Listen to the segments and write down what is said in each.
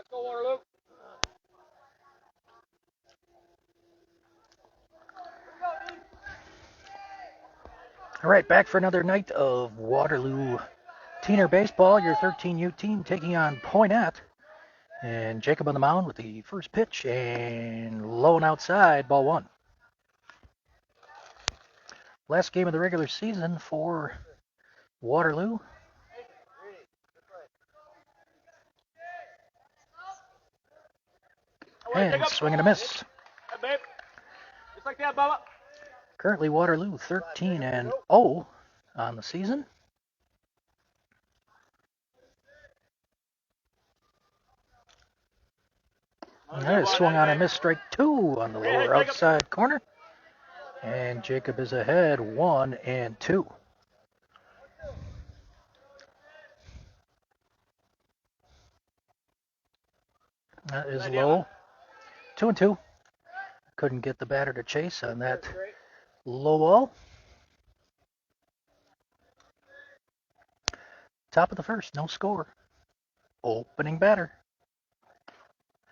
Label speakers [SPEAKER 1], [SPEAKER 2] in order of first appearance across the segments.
[SPEAKER 1] Let's go, Waterloo.
[SPEAKER 2] All right, back for another night of Waterloo Teener Baseball. Your 13U team taking on Poynette. And Jacob on the mound with the first pitch and low and outside, ball one. Last game of the regular season for Waterloo. And swing and a miss.
[SPEAKER 1] Just like that, Bubba.
[SPEAKER 2] Currently Waterloo 13-0 on the season. And that is swung on and missed, strike two on the lower outside corner. And Jacob is ahead 1-2. That is low. 2-2. Couldn't get the batter to chase on that low ball. Top of the first, no score. Opening batter.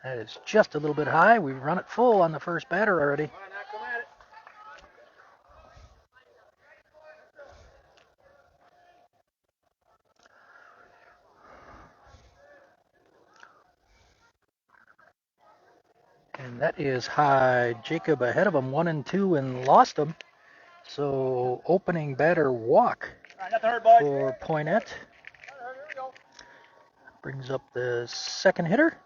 [SPEAKER 2] That is just a little bit high. We've run it full on the first batter already. And that is high. Jacob ahead of him, 1-2, and lost him. So opening batter walk for Poynette. Brings up the second hitter.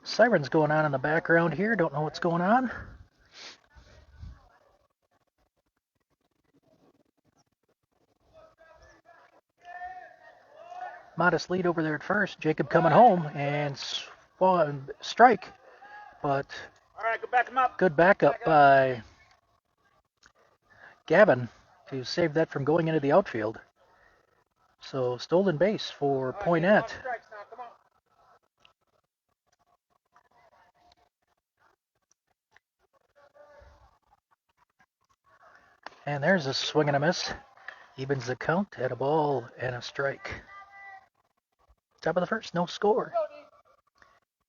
[SPEAKER 2] Sirens going on in the background here. Don't know what's going on. Modest lead over there at first. Jacob coming home and strike, but good backup by Gavin to save that from going into the outfield. So stolen base for Poynette. And there's a swing and a miss. Evens the count at a ball and a strike. Top of the first, no score.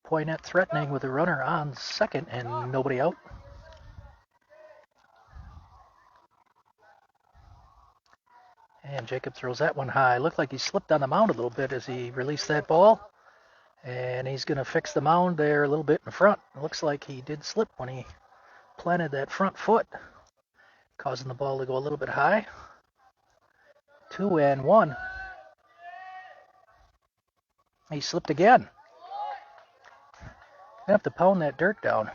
[SPEAKER 2] Poynette threatening with a runner on second and nobody out. And Jacob throws that one high. Looked like he slipped on the mound a little bit as he released that ball. And he's going to fix the mound there a little bit in front. It looks like he did slip when he planted that front foot, causing the ball to go a little bit high. 2-1. He slipped again. You have to pound that dirt down.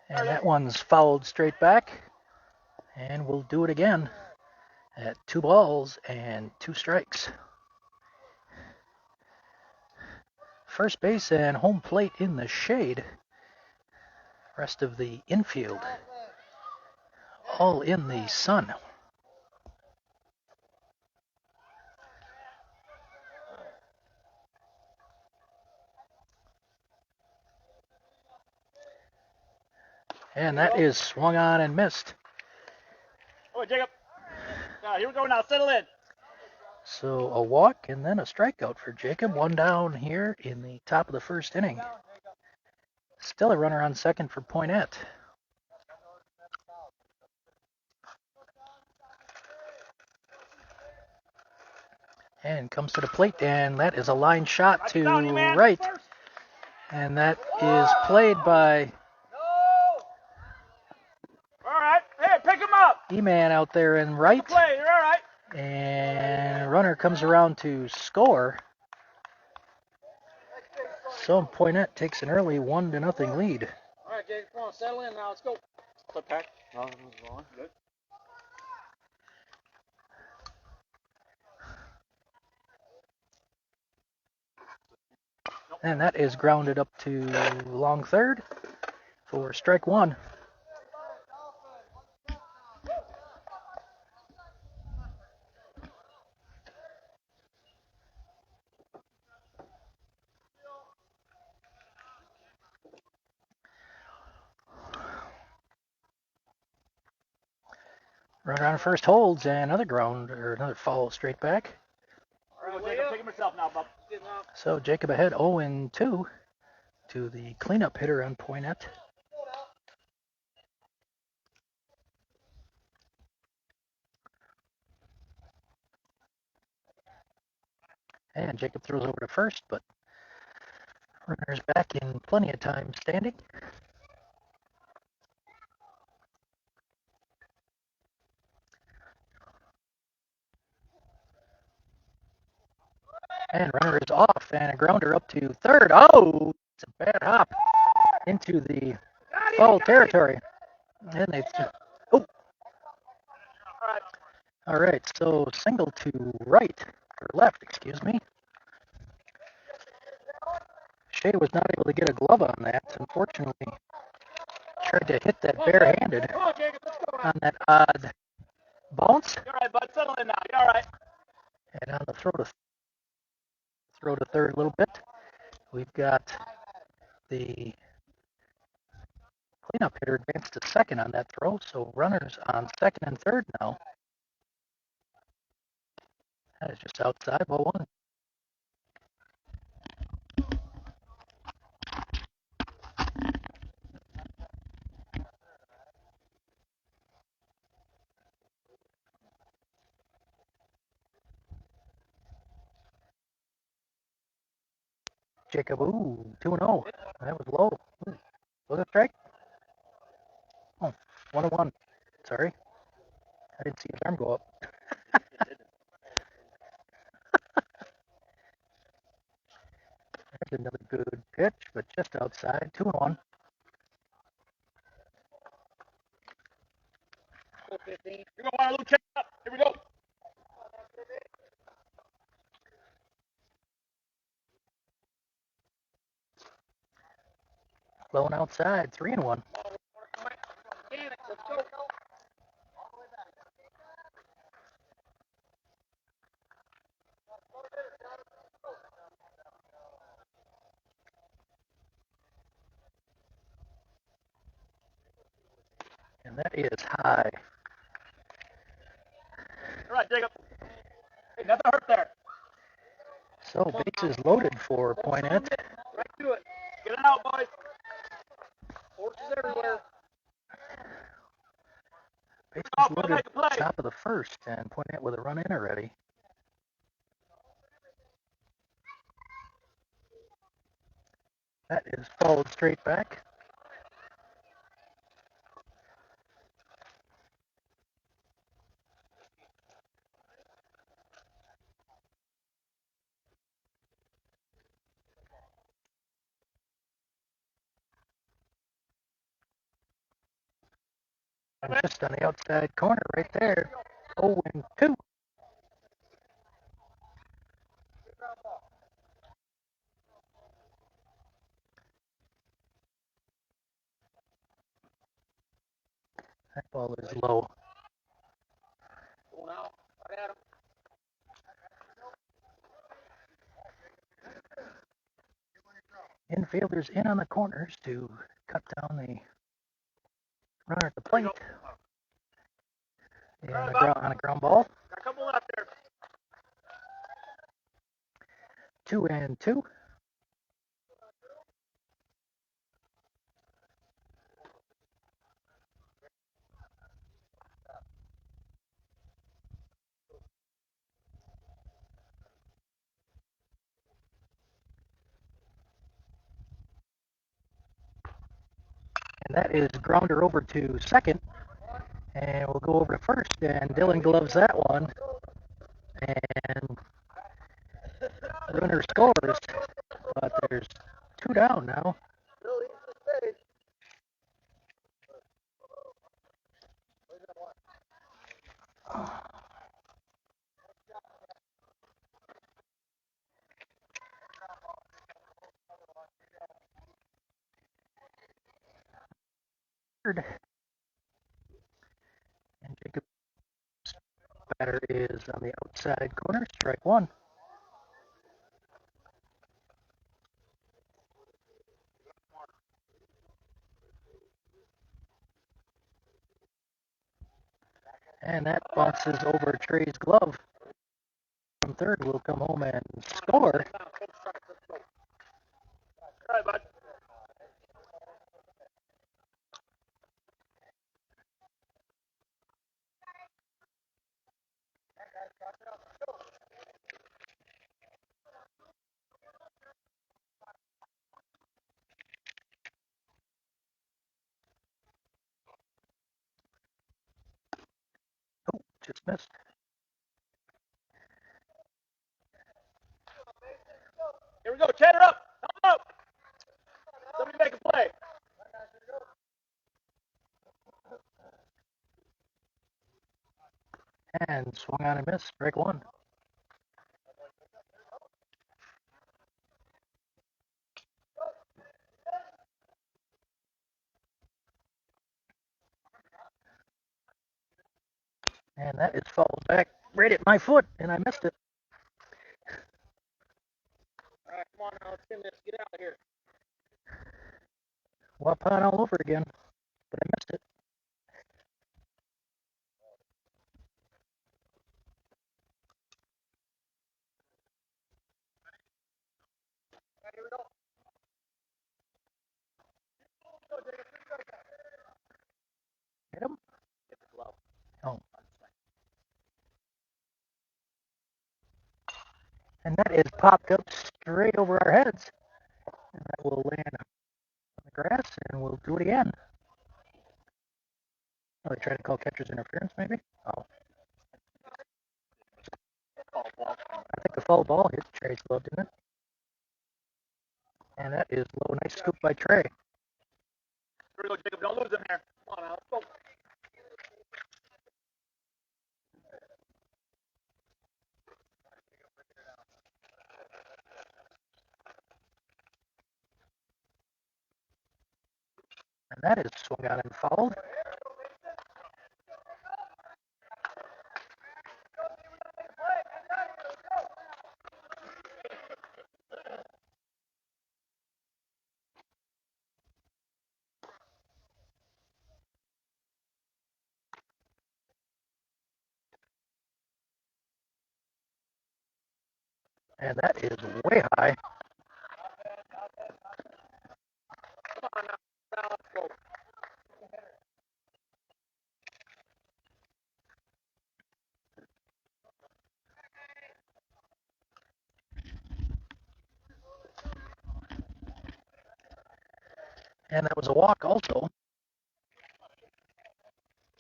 [SPEAKER 2] And that one's fouled straight back. And we'll do it again at 2 balls and 2 strikes. First base and home plate in the shade. Rest of the infield all in the sun. And that is swung on and missed.
[SPEAKER 1] Oh, Jacob. Here we go now. Settle in.
[SPEAKER 2] So a walk and then a strikeout for Jacob. One down here in the top of the first inning. Still a runner on second for Poynette. And comes to the plate, and that is a line shot to right. And that is played by
[SPEAKER 1] Pick him up.
[SPEAKER 2] E-Man out there in right.
[SPEAKER 1] Play. You're all right.
[SPEAKER 2] And runner comes around to score. So Poynette takes an early 1-0 lead.
[SPEAKER 1] All right, Jake, come on, settle in now. Let's go. Flip back. No, good.
[SPEAKER 2] And that is grounded up to long third for strike one. Runner on first holds and another ground or another foul straight back.
[SPEAKER 1] All right, Jacob, take him yourself now, bub.
[SPEAKER 2] So Jacob ahead 0-2 to the cleanup hitter on Poynette. And Jacob throws over to first, but runner's back in plenty of time standing. And runner is off, and a grounder up to third. Oh, it's a bad hop into the foul territory. And they, oh, all right, so single to right, or left, excuse me. Shea was not able to get a glove on that. Unfortunately, tried to hit that barehanded on that odd bounce.
[SPEAKER 1] You're all right, bud. Settle in now. You're all right.
[SPEAKER 2] And on the throw to third a little bit. We've got the cleanup hitter advanced to second on that throw, so runners on second and third now. That is just outside, ball one. Jacob, ooh, 2-0. That was low. Ooh, was it a strike? Oh, 1-1. Sorry. I didn't see his arm go up. There's another good pitch, but just outside. 2-1.
[SPEAKER 1] Here we go, Waterloo. Check up. Here we go.
[SPEAKER 2] Low and outside. 3-1.
[SPEAKER 1] Let's go.
[SPEAKER 2] And that is high.
[SPEAKER 1] All right, Jacob. Hey, nothing hurt there.
[SPEAKER 2] So bases loaded for Poynette.
[SPEAKER 1] Right to it. Get it out, boys. Horses everywhere.
[SPEAKER 2] Bases loaded top of the first, and Poynette with a run in already. That is followed straight back. And just on the outside corner right there. 0-2. That ball is low. Infielders in on the corners to cut down the runner at the plate. And on a ground ball.
[SPEAKER 1] Got a couple left there.
[SPEAKER 2] 2-2. And that is grounder over to second. And we'll go over to first, and Dylan gloves that one. And runner scores, but there's 2 down now. And Jacob's batter is on the outside corner, strike one. And that bounces over Trey's glove. From third will come home and score.
[SPEAKER 1] All right, bud.
[SPEAKER 2] Oh, just missed.
[SPEAKER 1] Here we go. Chat her up. Help up. Somebody make a play.
[SPEAKER 2] And swung on and missed. Strike one. And that is fouled back right at my foot, and I missed it.
[SPEAKER 1] All right, come on now. Let's get this. Get out of here.
[SPEAKER 2] Wapan all over again, but I missed it.
[SPEAKER 1] Here we go.
[SPEAKER 2] Hit him?
[SPEAKER 1] Get the glove.
[SPEAKER 2] Oh. And that is popped up straight over our heads. And that will land on the grass, and we'll do it again. Oh, they try to call catcher's interference, maybe? Oh. I think the foul ball hit Trey's glove, didn't it? And that is low. Nice scoop by Trey.
[SPEAKER 1] Here we go, Jacob. Don't lose him here. Come on now. Let's go.
[SPEAKER 2] And that is swung on and fouled. And that is way high.
[SPEAKER 1] Come on now. Now let's go.
[SPEAKER 2] And that was a walk also.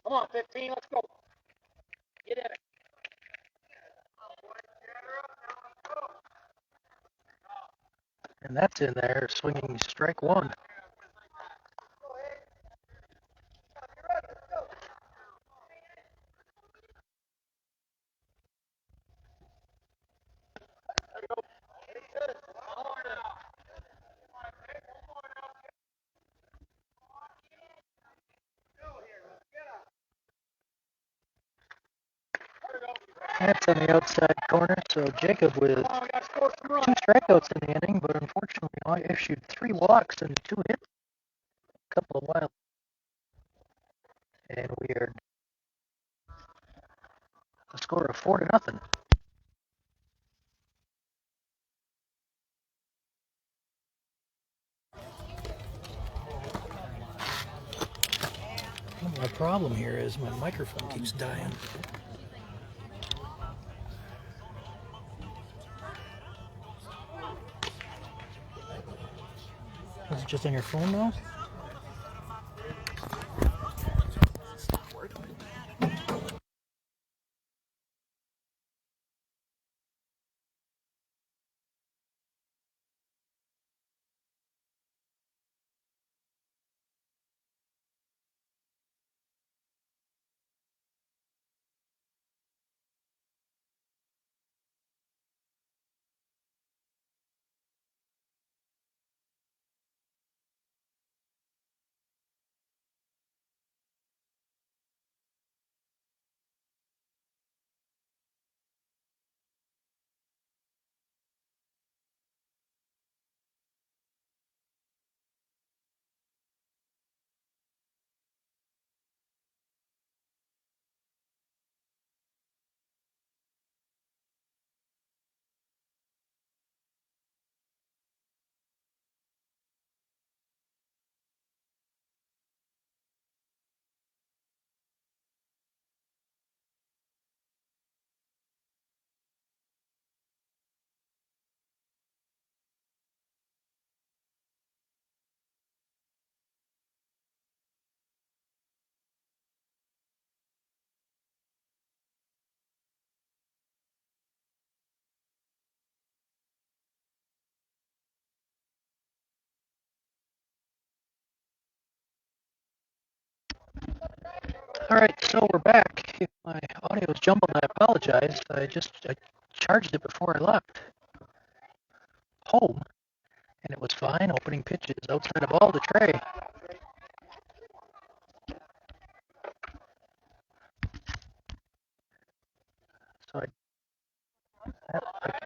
[SPEAKER 1] Come on, 15. Let's go. Get in it.
[SPEAKER 2] And that's in there, swinging strike one. That's on the outside corner, so Jacob with
[SPEAKER 1] Come on, we got to score some runs.
[SPEAKER 2] 2 strikeouts in the inning, but unfortunately I issued 3 walks and 2 hits, a couple of wild. And we are a score of 4-0. My problem here is my microphone keeps dying. Is it just on your phone now? Alright, so we're back. If my audio is jumbled, I apologize. I charged it before I left home, and it was fine. Opening pitches outside of ball to Trey. So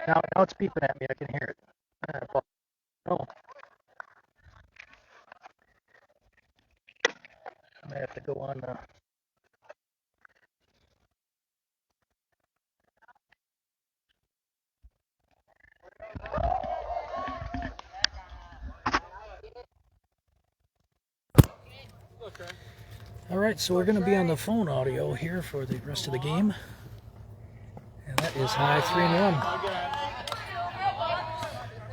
[SPEAKER 2] now it's beeping at me. I can hear it. No, I may have to go on. Alright, so we're going to be on the phone audio here for the rest of the game. And that is high 3-1.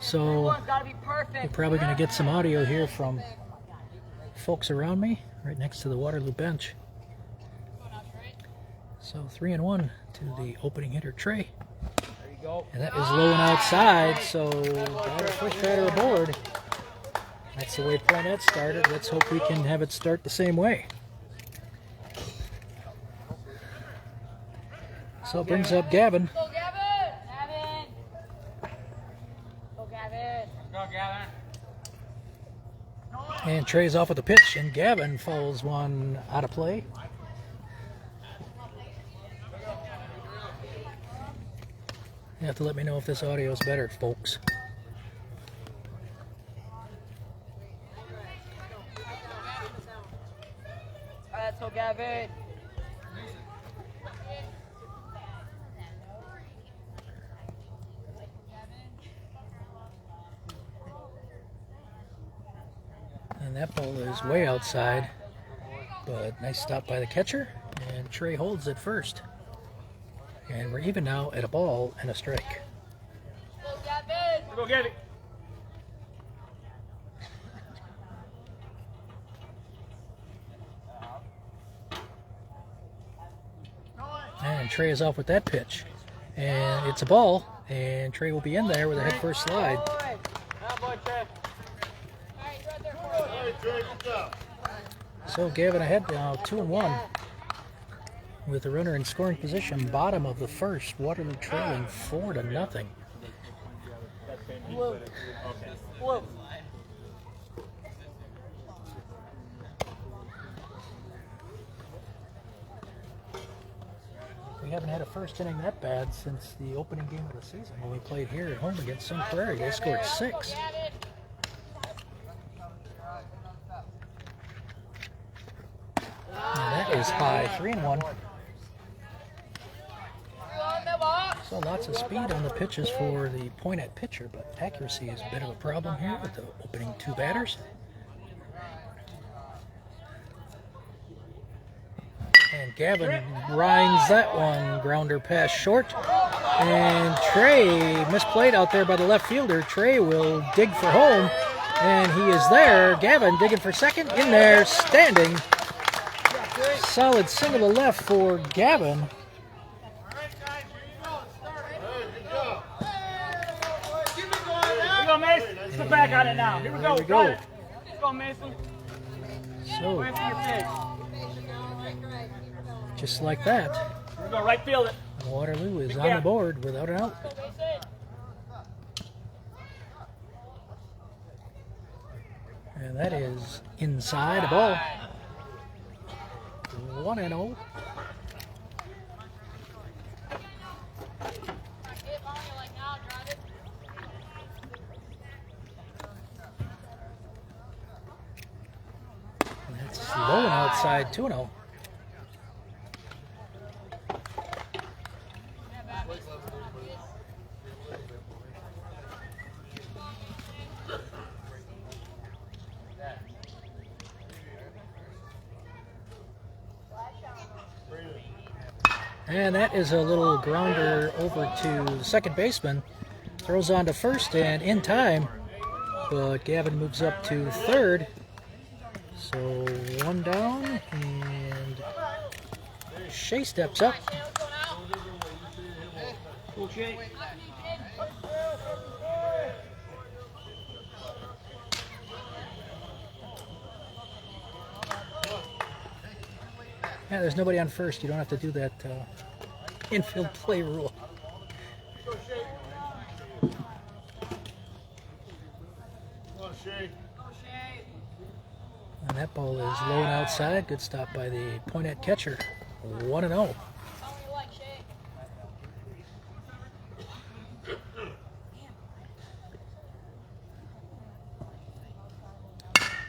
[SPEAKER 2] So we're probably going to get some audio here from folks around me, right next to the Waterloo bench. So 3-1 to the opening hitter, Trey. And that is low and outside, so got our first batter aboard. That's the way Poynette started. Let's hope we can have it start the same way. So it brings up Gavin.
[SPEAKER 3] Go, Gavin! Go, Gavin! Go, Gavin!
[SPEAKER 2] And Trey's off with the pitch, and Gavin fouls one out of play. You have to let me know if this audio is better, folks.
[SPEAKER 3] Let's go, Gavin!
[SPEAKER 2] And that ball is way outside, but nice stop by the catcher, and Trey holds it first. And we're even now at a ball and a strike.
[SPEAKER 3] Go, Gavin!
[SPEAKER 1] Go get it.
[SPEAKER 2] And Trey is off with that pitch. And it's a ball, and Trey will be in there with a head first slide. So Gavin ahead now, 2-1. With the runner in scoring position, bottom of the first, Waterloo trailing 4-0. We haven't had a first inning that bad since the opening game of the season when we played here at home against Sun Prairie. They scored 6. And that is high, 3-1. So lots of speed on the pitches for the Poynette pitcher, but accuracy is a bit of a problem here with the opening 2 batters. And Gavin grinds that one, grounder pass short. And Trey misplayed out there by the left fielder. Trey will dig for home, and he is there. Gavin digging for second, in there, standing. Solid single to left for Gavin.
[SPEAKER 1] Here we go, Mason. Let's go back on it now. Here we go.
[SPEAKER 2] Here we go.
[SPEAKER 1] Let's go, Mason.
[SPEAKER 2] So,
[SPEAKER 1] Wait for your pitch.
[SPEAKER 2] just like that,
[SPEAKER 1] Here we go, right field it.
[SPEAKER 2] Waterloo is on the board without an out. And that is inside a ball. 1-0. And that's low and outside, 2-0. And that is a little grounder over to the second baseman. Throws on to first and in time. But Gavin moves up to third. So 1 down, and Shea steps up. Yeah, there's nobody on first. You don't have to do that infield play rule. And that ball is low and outside. Good stop by the Poynette catcher. 1-0.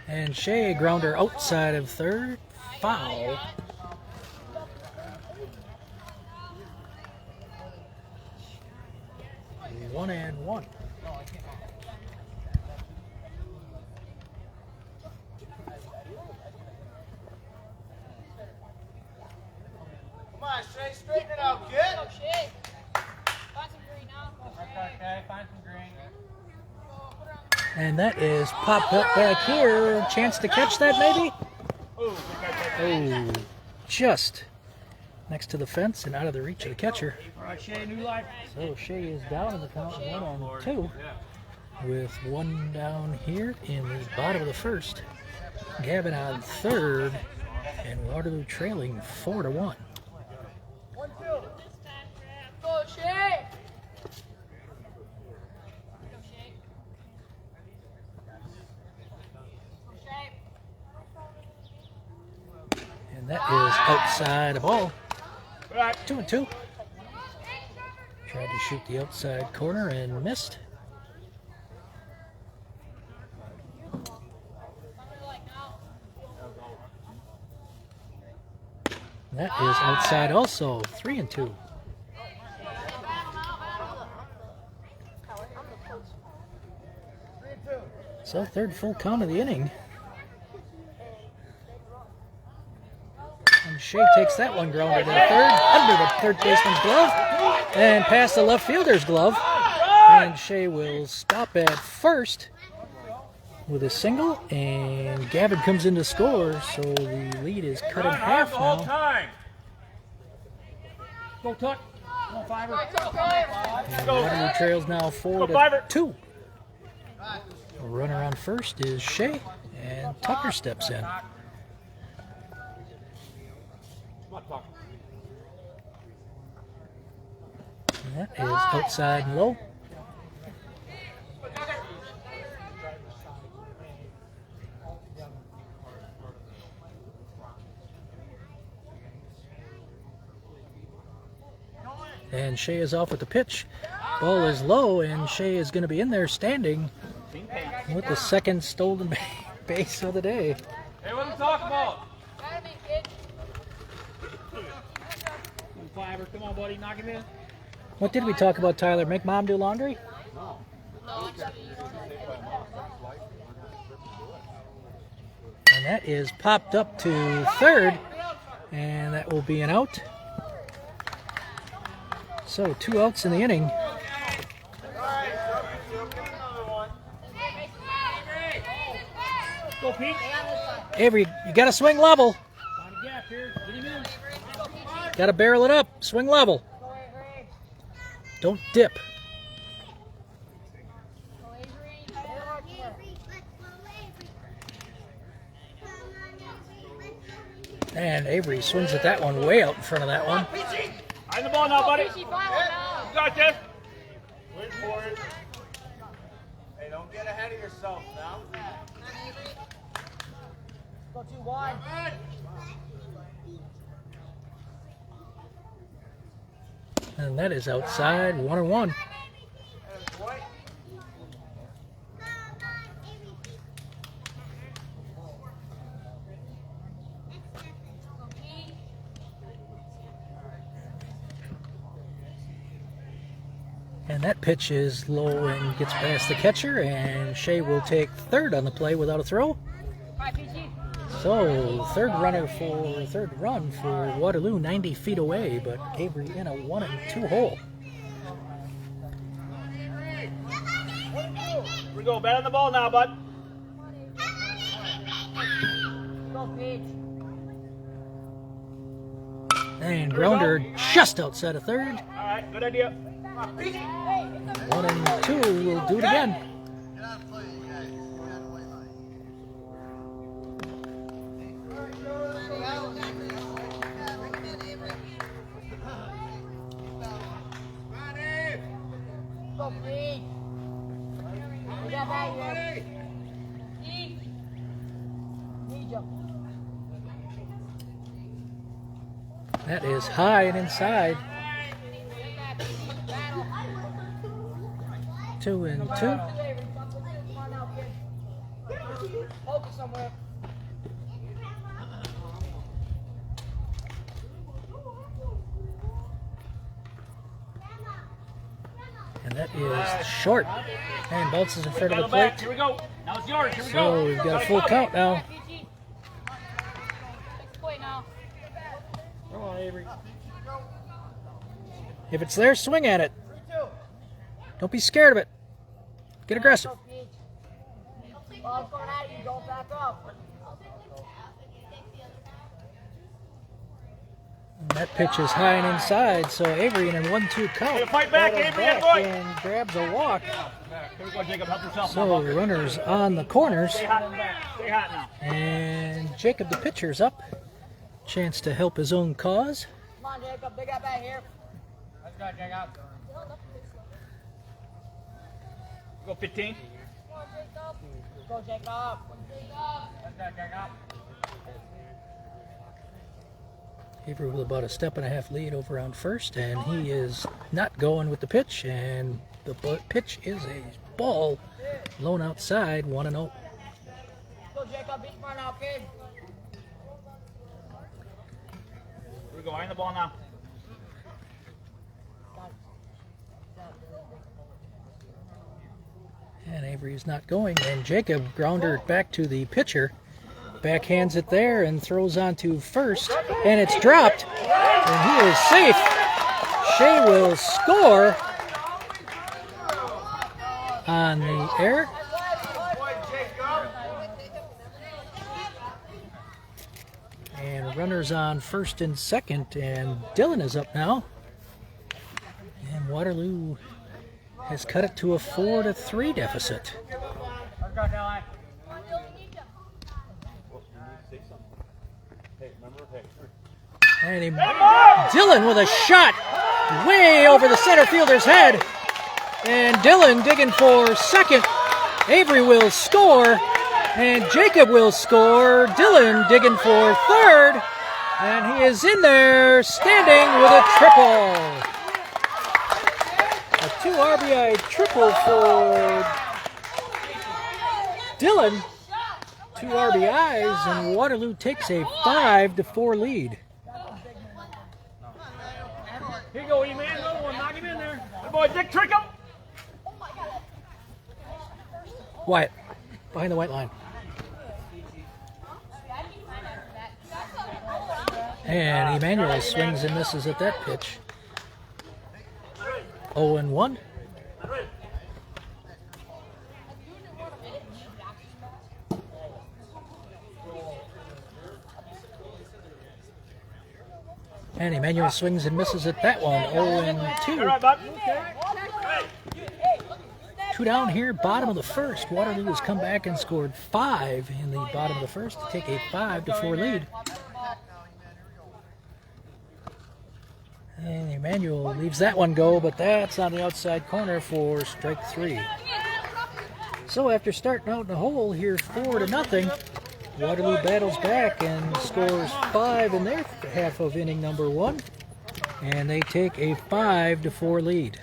[SPEAKER 2] And Shea grounder outside of third. Foul. One and one.
[SPEAKER 4] Come on, Shay, straighten it out, kid.
[SPEAKER 3] Go, Shay. Find some green now.
[SPEAKER 1] Okay, find some green.
[SPEAKER 2] And that is popped up back here. Chance to catch that, maybe? Oh, just next to the fence and out of the reach of the catcher.
[SPEAKER 1] All right, Shay, new life.
[SPEAKER 2] So Shea is down in the count 1-2 with one down here in the bottom of the first. Gavin on third and Waterloo trailing 4-1.
[SPEAKER 3] Go, Shay.
[SPEAKER 2] And that is outside the ball. 2-2. Tried to shoot the outside corner and missed. That is outside also. 3-2. So third full count of the inning. And Shea takes that one grounder to the third, under the third baseman's glove, and past the left fielder's glove. And Shea will stop at first with a single, and Gavin comes in to score, so the lead is cut in half now.
[SPEAKER 1] Go, Tuck. Come on, Fiver.
[SPEAKER 2] And Waterloo trails now 4-2. The runner on first is Shea, and Tucker steps in. And that is outside and low. And Shea is off with the pitch. Ball is low, and Shea is going to be in there standing with the second stolen base of the day.
[SPEAKER 1] Hey, what are we talking about?
[SPEAKER 3] Got him in, kid.
[SPEAKER 1] Fiver, come on, buddy, knock him in.
[SPEAKER 2] What did we talk about, Tyler? Make mom do laundry?
[SPEAKER 3] No, actually, you don't know.
[SPEAKER 2] And that is popped up to third, and that will be an out. So 2 outs in the inning.
[SPEAKER 1] Go, Pete.
[SPEAKER 2] Avery, you got to swing level.
[SPEAKER 1] Find a gap here. Get him in.
[SPEAKER 2] Got to barrel it up. Swing level. Don't dip. And Avery swings at that one way out in front of that one.
[SPEAKER 1] Find the ball now, buddy. You got this.
[SPEAKER 4] Wait for it. Hey, don't get ahead of yourself now.
[SPEAKER 3] Go too wide.
[SPEAKER 2] And that is outside, 1-1. And that pitch is low and gets past the catcher, and Shea will take third on the play without a throw. So third run for Waterloo, 90 feet away, but Avery in a 1-2 hole.
[SPEAKER 1] Here we go, bat on the ball now, bud.
[SPEAKER 3] Go, Pete.
[SPEAKER 2] And grounder just outside of third.
[SPEAKER 1] All right, good idea.
[SPEAKER 2] 1-2 will do it again.
[SPEAKER 3] got back here. Need you.
[SPEAKER 2] That is high and inside. 2-2.
[SPEAKER 3] Focus somewhere.
[SPEAKER 2] And that is short. And bounces in front of the plate.
[SPEAKER 1] Here we go. Now it's yours. Here we go.
[SPEAKER 2] So we've got a full count now.
[SPEAKER 1] Come on, Avery.
[SPEAKER 2] If it's there, swing at it. Don't be scared of it. Get aggressive.
[SPEAKER 3] Ball's going at you. Go back up.
[SPEAKER 2] And that pitch is high and inside, so Avery in a 1-2 count.
[SPEAKER 1] Fight back,
[SPEAKER 2] battles
[SPEAKER 1] Avery,
[SPEAKER 2] back
[SPEAKER 1] boy.
[SPEAKER 2] and grabs a walk.
[SPEAKER 1] Here we go, Jacob. Help yourself.
[SPEAKER 2] So runners on the corners.
[SPEAKER 1] Stay hot in the back. Stay hot now.
[SPEAKER 2] And Jacob, the pitcher's up. Chance to help his own cause.
[SPEAKER 3] Come on, Jacob. Big guy back here.
[SPEAKER 1] Let's go, Jacob. Go 15.
[SPEAKER 3] Go, Jacob.
[SPEAKER 1] Let's go, Jacob.
[SPEAKER 2] Avery with about a 1.5 lead over on first, and he is not going with the pitch, and the pitch is a ball blown outside, 1-0.
[SPEAKER 3] Go, Jacob. Be smart now, kid.
[SPEAKER 1] Here we go. Iron the ball now.
[SPEAKER 2] And Avery is not going, and Jacob grounder it back to the pitcher. Backhands it there and throws on to first, and it's dropped, and he is safe. Shea will score on the air. And runners on first and second, and Dylan is up now. And Waterloo has cut it to a 4-3 deficit.
[SPEAKER 1] Let's go, Dylan.
[SPEAKER 2] And Dylan with a shot way over the center fielder's head. And Dylan digging for second. Avery will score. And Jacob will score. Dylan digging for third. And he is in there standing with a triple. A 2 RBI triple for Dylan. 2 RBIs, and Waterloo takes a 5-4 lead.
[SPEAKER 1] Here you go, E-Man. Another one. Knock him in there. Good boy, Dick, trick him.
[SPEAKER 2] Wyatt, behind the white line. And Emmanuel swings and misses at that pitch. 0-1. And Emmanuel swings and misses at that one. 0-2.
[SPEAKER 1] All right, Buck.
[SPEAKER 2] 2 down here, bottom of the first. Waterloo has come back and scored 5 in the bottom of the first to take a 5-4 lead. And Emmanuel leaves that one go, but that's on the outside corner for strike 3. So after starting out in the hole here 4-0, Waterloo battles back and scores 5 in their half of inning number 1, and they take a 5-4 lead.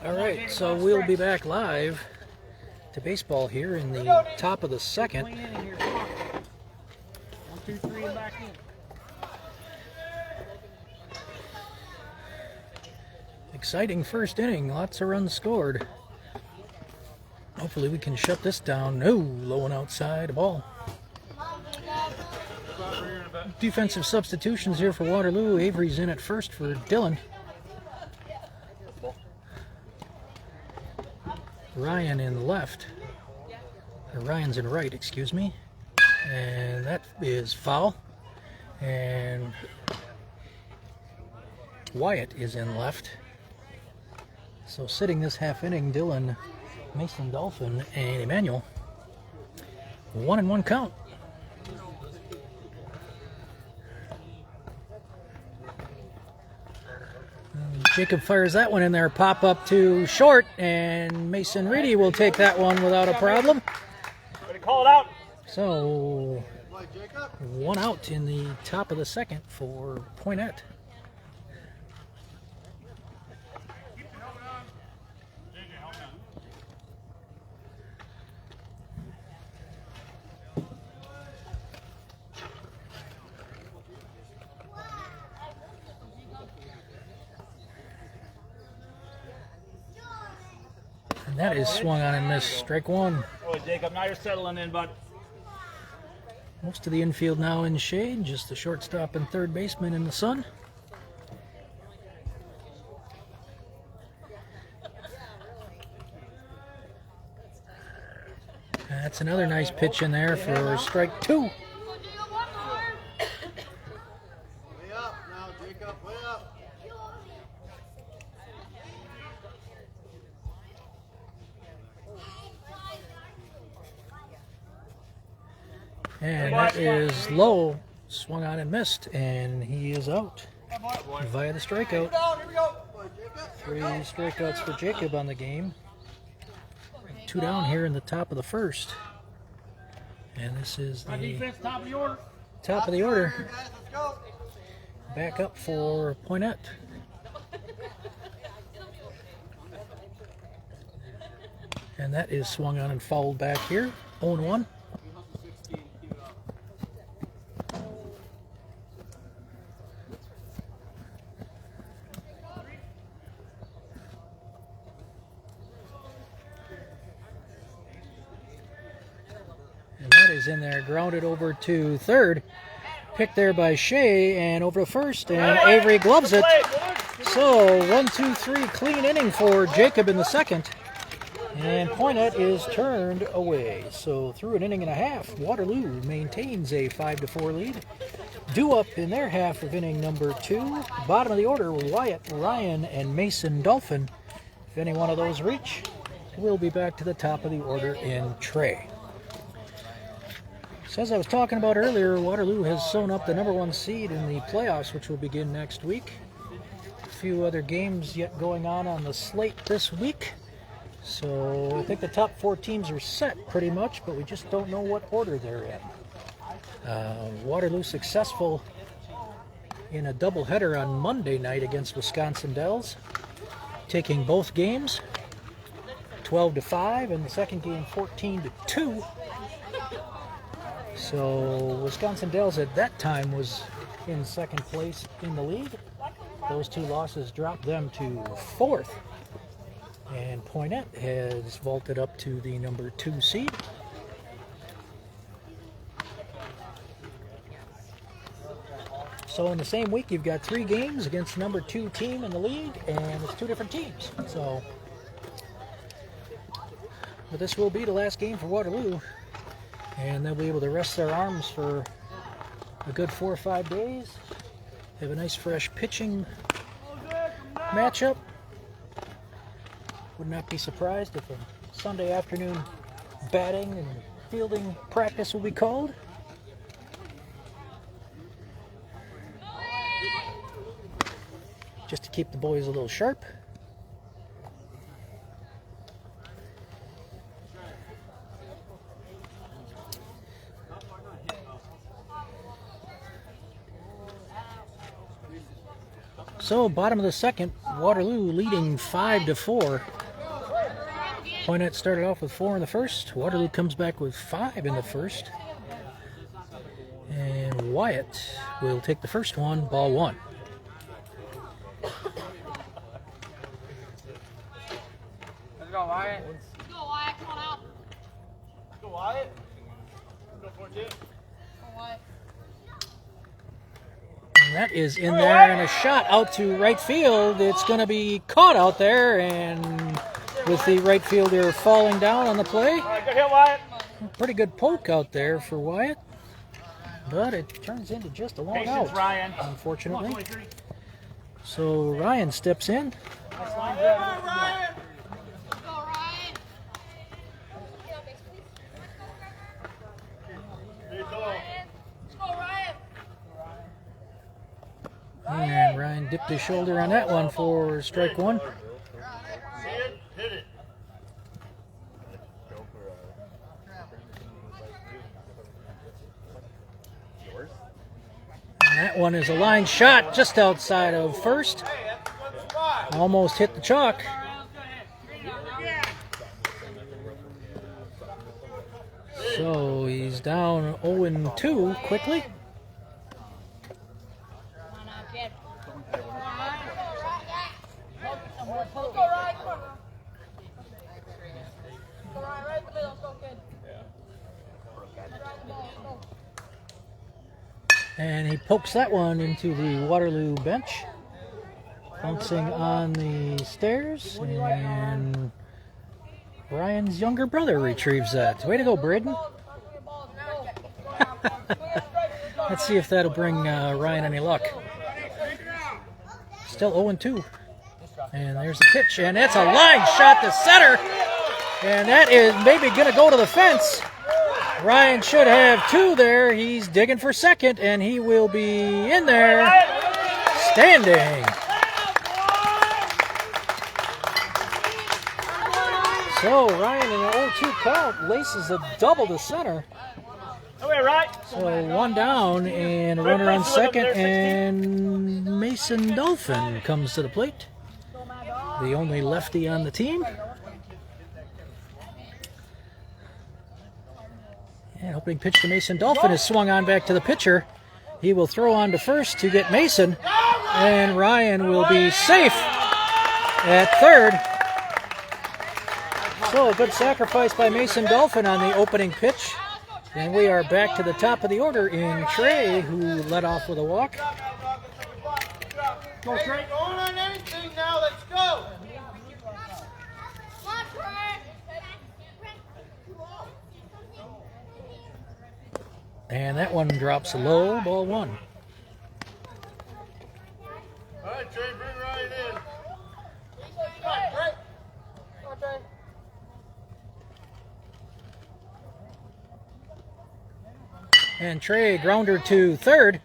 [SPEAKER 2] All right, so we'll be back live to baseball here in the top of the second.
[SPEAKER 1] 1, 2, 3, and back in.
[SPEAKER 2] Exciting first inning, lots of runs scored. Hopefully we can shut this down. No, low and outside, a ball. Defensive substitutions here for Waterloo. Avery's in at first for Dylan. Ryan in left. Or Ryan's in right, excuse me. And that is foul. And Wyatt is in left. So sitting this half inning, Dylan, Mason Dolphin, and Emmanuel. 1-1 count. Jacob fires that one in there, pop up to short, and Mason Reedy will take that one without a problem.
[SPEAKER 1] Call it out.
[SPEAKER 2] So, 1 out in the top of the second for Poynette. And that is swung on and missed. Strike one.
[SPEAKER 1] Oh, Jacob, now you're settling in, bud.
[SPEAKER 2] Most of the infield now in shade, just the shortstop and third baseman in the sun. That's another nice pitch in there for strike two.
[SPEAKER 4] Way up now, Jacob, way up.
[SPEAKER 2] And that is low, swung on and missed, and he is out via the strikeout. 3 strikeouts for Jacob on the game. 2 down here in the top of the first. And this is the
[SPEAKER 1] Defense, top of the order.
[SPEAKER 2] top of the order. Back up for Poynette. And that is swung on and fouled back here. 0-1. And that is in there, grounded over to third. Picked there by Shea and over to first, and Avery gloves it. So 1, 2, 3, clean inning for Jacob in the second. And Poynette is turned away. So through an inning and a half, Waterloo maintains a 5-4 lead. Due up in their half of inning number 2. Bottom of the order, Wyatt, Ryan, and Mason Dolphin. If any one of those reach, we'll be back to the top of the order in Trey. So as I was talking about earlier, Waterloo has sewn up the number 1 seed in the playoffs, which will begin next week. A few other games yet going on the slate this week. So I think the top 4 teams are set pretty much, but we just don't know what order they're in. Waterloo successful in a doubleheader on Monday night against Wisconsin Dells, taking both games 12-5, and the second game 14-2. So Wisconsin Dells at that time was in second place in the league. Those 2 losses dropped them to 4th. And Poynette has vaulted up to the number 2 seed. So in the same week, you've got 3 games against the number 2 team in the league, and it's 2 different teams. So, but this will be the last game for Waterloo, and they'll be able to rest their arms for a good 4 or 5 days. Have a nice fresh pitching matchup. Would not be surprised if a Sunday afternoon batting and fielding practice will be called. Just to keep the boys a little sharp. So, bottom of the second, Waterloo leading 5-4. Poynette started off with 4 in the first. Waterloo comes back with 5 in the first. And Wyatt will take the first one, ball 1.
[SPEAKER 1] Let's go, Wyatt.
[SPEAKER 3] Let's go, Wyatt. Come on out.
[SPEAKER 4] Go Wyatt. Go for it, Jim.
[SPEAKER 3] Come on, Wyatt.
[SPEAKER 2] And that is in there, and a shot out to right field. It's going to be caught out there, and with the right fielder falling down on the play.
[SPEAKER 4] All right, good hit, Wyatt.
[SPEAKER 2] Pretty good poke out there for Wyatt, but it turns into just a long
[SPEAKER 4] Patience,
[SPEAKER 2] out,
[SPEAKER 4] Ryan.
[SPEAKER 2] unfortunately.
[SPEAKER 4] 23.
[SPEAKER 2] So Ryan steps in.
[SPEAKER 4] Nice line, Ryan.
[SPEAKER 3] Let's go, Ryan.
[SPEAKER 4] Good goal.
[SPEAKER 3] Let's go, Ryan.
[SPEAKER 2] And Ryan dipped his shoulder on that one for strike 1.
[SPEAKER 4] See it? Hit it.
[SPEAKER 2] And that one is a line shot just outside of first.
[SPEAKER 4] Hey, that's a good spot.
[SPEAKER 2] Almost hit the chalk. So he's down 0-2 quickly.
[SPEAKER 3] Come on now, kid. Let's go, Ryan. Come on. Go, Ryan. Right in the middle. Let's go, kid.
[SPEAKER 2] And he pokes that one into the Waterloo bench. Bouncing on the stairs. And Ryan's younger brother retrieves that. Way to go, Braden. Let's see if that'll bring Ryan any luck. Still 0-2. And there's the pitch. And that's a line shot to center. And that is maybe going to go to the fence. Ryan should have 2 there. He's digging for second, and he will be in there standing. So Ryan in an 0-2 count laces a double to center.
[SPEAKER 4] Okay, right.
[SPEAKER 2] So 1 down and a runner on second, and Mason Dolphin comes to the plate. The only lefty on the team. And opening pitch to Mason Dolphin is swung on back to the pitcher. He will throw on to first to get Mason, and Ryan will be safe at third. So a good sacrifice by Mason Dolphin on the opening pitch. And we are back to the top of the order in Trey, who led off with a walk.
[SPEAKER 4] Go, Trey. Going on anything now. Let's go.
[SPEAKER 3] Come on, Trey.
[SPEAKER 2] And that one drops low, ball 1.
[SPEAKER 4] All right, Trey, bring Ryan in.
[SPEAKER 2] And Trey grounder to third.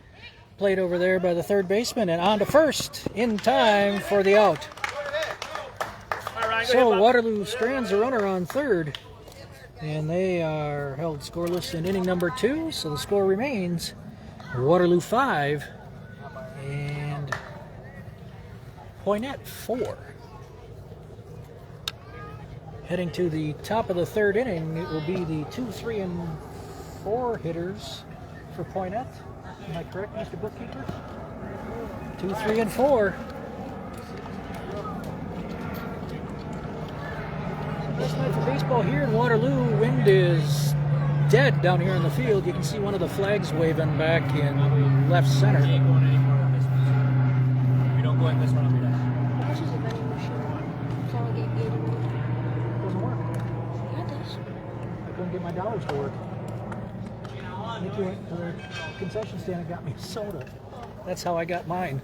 [SPEAKER 2] Played over there by the third baseman and on to first in time for the out.
[SPEAKER 4] All right, Ryan, go
[SPEAKER 2] So
[SPEAKER 4] hit,
[SPEAKER 2] Waterloo strands a runner on third. And they are held scoreless in inning number 2. So the score remains Waterloo 5 and Poynette 4. Heading to the top of the third inning, it will be the 2, 3, and 4 hitters for Poynette. Am I correct, Mr. Bookkeeper? 2, 3, and 4. Best night for baseball here in Waterloo. Wind is dead down here in the field. You can see one of the flags waving back in left center.
[SPEAKER 1] We ain't going anymore on this one. We don't go in this one.
[SPEAKER 3] This is a vending machine. It's only get gated.
[SPEAKER 2] It doesn't work.
[SPEAKER 3] Yeah, it does.
[SPEAKER 2] I couldn't get my dollars to work. Nikki went to the concession stand and got me a soda. That's how I got mine.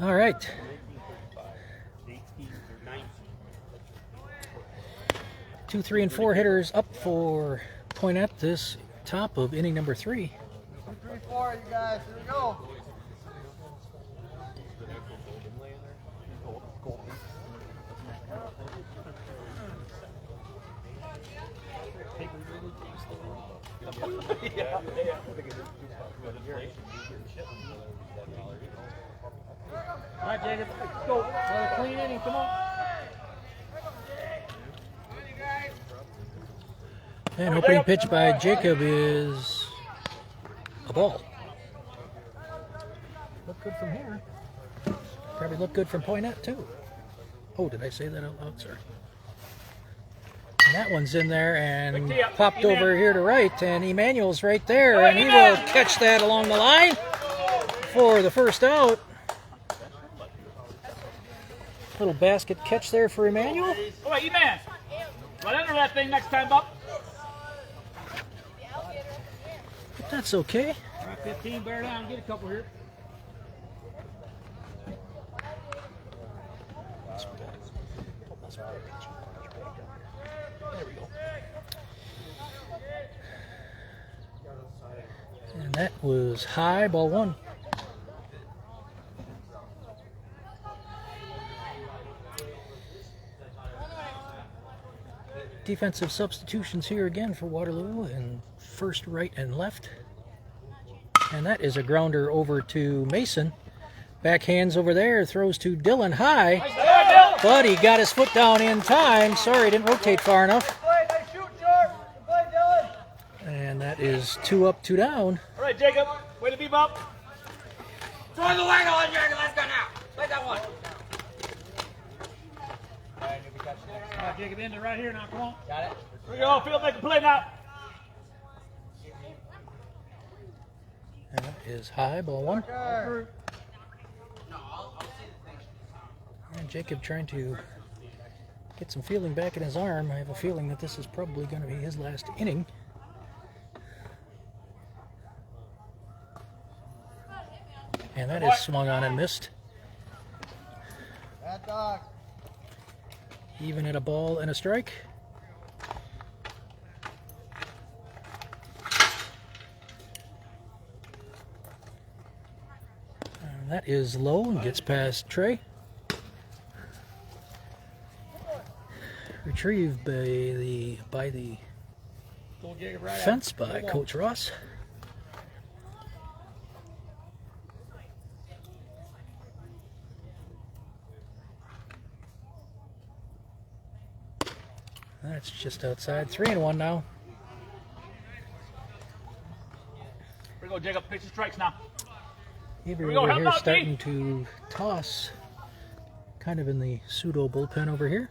[SPEAKER 2] All right. 2, 3, and 4 hitters up for Poynette this top of inning number 3.
[SPEAKER 4] 2, 3, 4, you guys. Here we go.
[SPEAKER 1] All right, Jacob, let's go. Another clean inning, come on.
[SPEAKER 2] And opening pitch by Jacob is a ball. Look good from here. Probably look good from Poynette too. Oh, did I say that out loud, sir? And that one's in there and popped over here to right, and Emmanuel's right there, and he will catch that along the line for the first out. Little basket catch there for Emmanuel.
[SPEAKER 1] All right, E-Man. Right under that thing next time, Buck.
[SPEAKER 2] But that's okay.
[SPEAKER 1] All right, 15, bear down, get a couple here.
[SPEAKER 2] There we go. And that was high, ball 1. Defensive substitutions here again for Waterloo, and first, right, and left. And that is a grounder over to Mason. Backhands over there, throws to Dylan high. But he got his foot down in time. Sorry, didn't rotate far enough. And that is 2 up, 2 down.
[SPEAKER 1] All right, Jacob, way to beep up.
[SPEAKER 3] Throw the waggle on, Jacob. Let's go now. Play that one.
[SPEAKER 1] All right, Jacob, in there right here now, come on.
[SPEAKER 3] Got it.
[SPEAKER 1] Here we go, field make a play now.
[SPEAKER 2] And that is high, ball 1. And Jacob trying to get some feeling back in his arm. I have a feeling that this is probably going to be his last inning. And that is swung on and missed.
[SPEAKER 4] Bad dog.
[SPEAKER 2] Even at a ball and a strike. And that is low and gets past Trey. Retrieved by the fence by Coach Ross. That's just outside. 3-1 now.
[SPEAKER 1] Here we go, Jacob. Pitch the strikes now.
[SPEAKER 2] Avery over here starting to toss, kind of in the pseudo bullpen over here.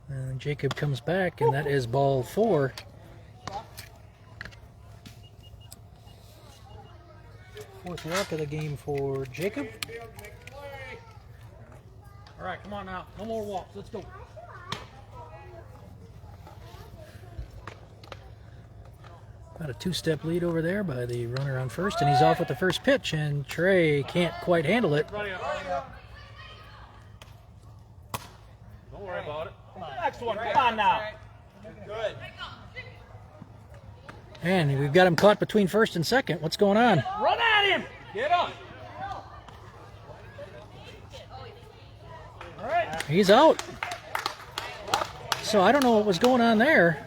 [SPEAKER 2] And Jacob comes back, and that is ball 4. Fourth walk of the game for Jacob.
[SPEAKER 1] All right, come on now. No more walks. Let's go.
[SPEAKER 2] About a 2-step lead over there by the runner on first, and he's off with the first pitch, and Trey can't quite handle it.
[SPEAKER 1] Don't worry about it. Next one. Come on now.
[SPEAKER 4] Good.
[SPEAKER 2] And we've got him caught between first and second. What's going on?
[SPEAKER 1] Run at him. Get up. All right.
[SPEAKER 2] He's out. So I don't know what was going on there.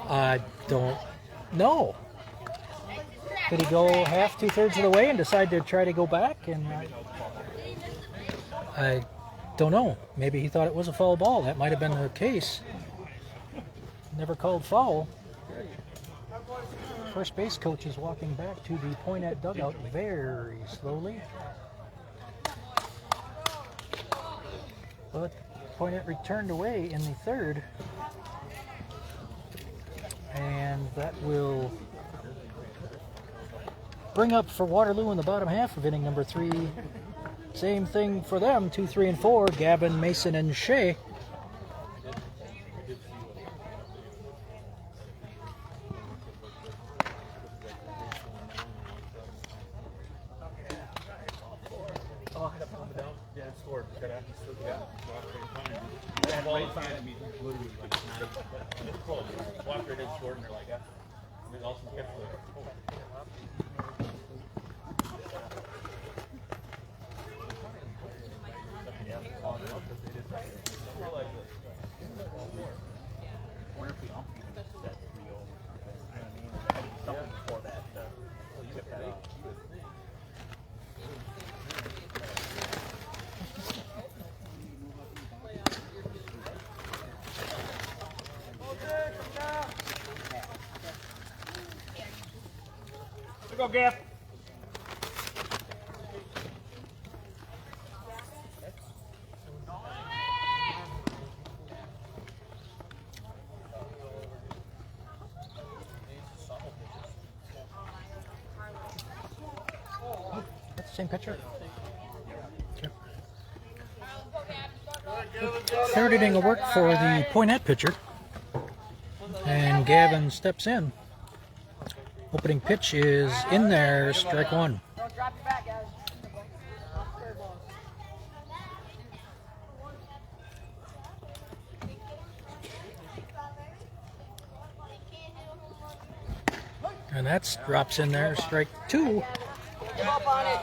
[SPEAKER 2] I don't know. Did he go half, 2/3 of the way and decide to try to go back? And I don't know. Maybe he thought it was a foul ball. That might have been the case. Never called foul. First base coach is walking back to the Poynette dugout very slowly. But Poynette returned away in the third. And that will bring up for Waterloo in the bottom half of inning number 3. Same thing for them, 2, 3, and 4, Gavin, Mason, and Shea.
[SPEAKER 1] Yeah, scored. Yeah, ball in front of me, literally like not even close. Walked right in, scored, and they're like, yeah. And then also kept the. Wonder if we all that 3-0 or something. I mean, something before that. Tip that off. Go, Gaff.
[SPEAKER 2] That's the same pitcher. Third inning of work for the Poynette pitcher. And Gavin steps in. Opening pitch is in there, strike one.
[SPEAKER 3] Don't drop your back, guys.
[SPEAKER 2] And that drops in there, strike two.
[SPEAKER 3] Give up on it.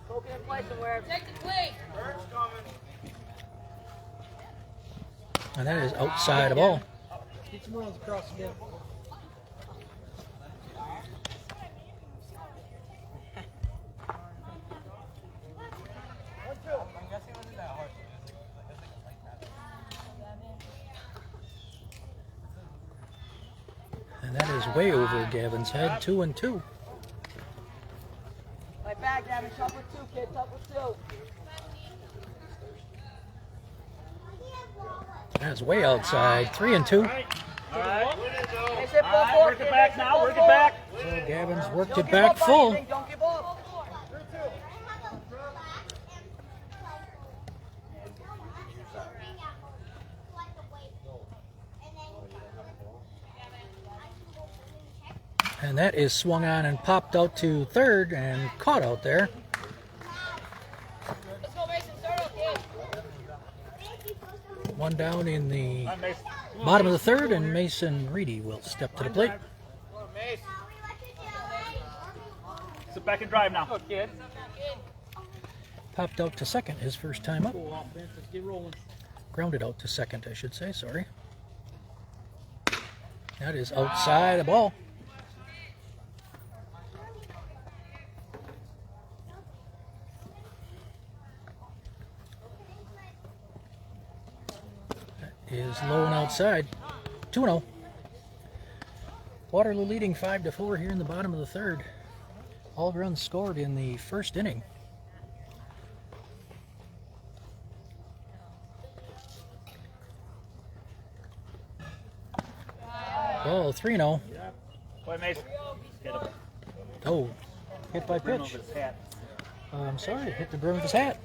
[SPEAKER 3] Go get in play somewhere. Take the play.
[SPEAKER 2] And that is outside of ball.
[SPEAKER 5] Get some runs across the middle.
[SPEAKER 2] And that is way over Gavin's head, 2-2.
[SPEAKER 3] Right back, Gavin. Tough with two, kid. Tough with two.
[SPEAKER 2] That's way outside, 3-2.
[SPEAKER 1] All right.
[SPEAKER 3] They said full four,
[SPEAKER 1] Work it back now. Work it back.
[SPEAKER 2] So Gavin's worked
[SPEAKER 3] Don't
[SPEAKER 2] it
[SPEAKER 3] give
[SPEAKER 2] back
[SPEAKER 3] up on
[SPEAKER 2] full.
[SPEAKER 3] anything. Don't give up.
[SPEAKER 2] And that is swung on and popped out to third and caught out there.
[SPEAKER 3] Let's go, Mason. Start up, kid.
[SPEAKER 2] One down in the bottom of the third, and Mason Reedy will step to the plate.
[SPEAKER 1] Sit back and drive now. Go, kid.
[SPEAKER 2] Popped out to second, his first time up.
[SPEAKER 5] Go offense, let's get rolling.
[SPEAKER 2] Grounded out to second, I should say, sorry. That is outside the ball. Is low and outside. 2-0. Waterloo leading 5-4 here in the bottom of the third. All runs scored in the first inning. Ball 3-0.
[SPEAKER 1] Boy, Mason. Get up.
[SPEAKER 2] Oh, hit by
[SPEAKER 1] Brim
[SPEAKER 2] pitch.
[SPEAKER 1] over his hat.
[SPEAKER 2] I'm sorry, hit the brim of his hat.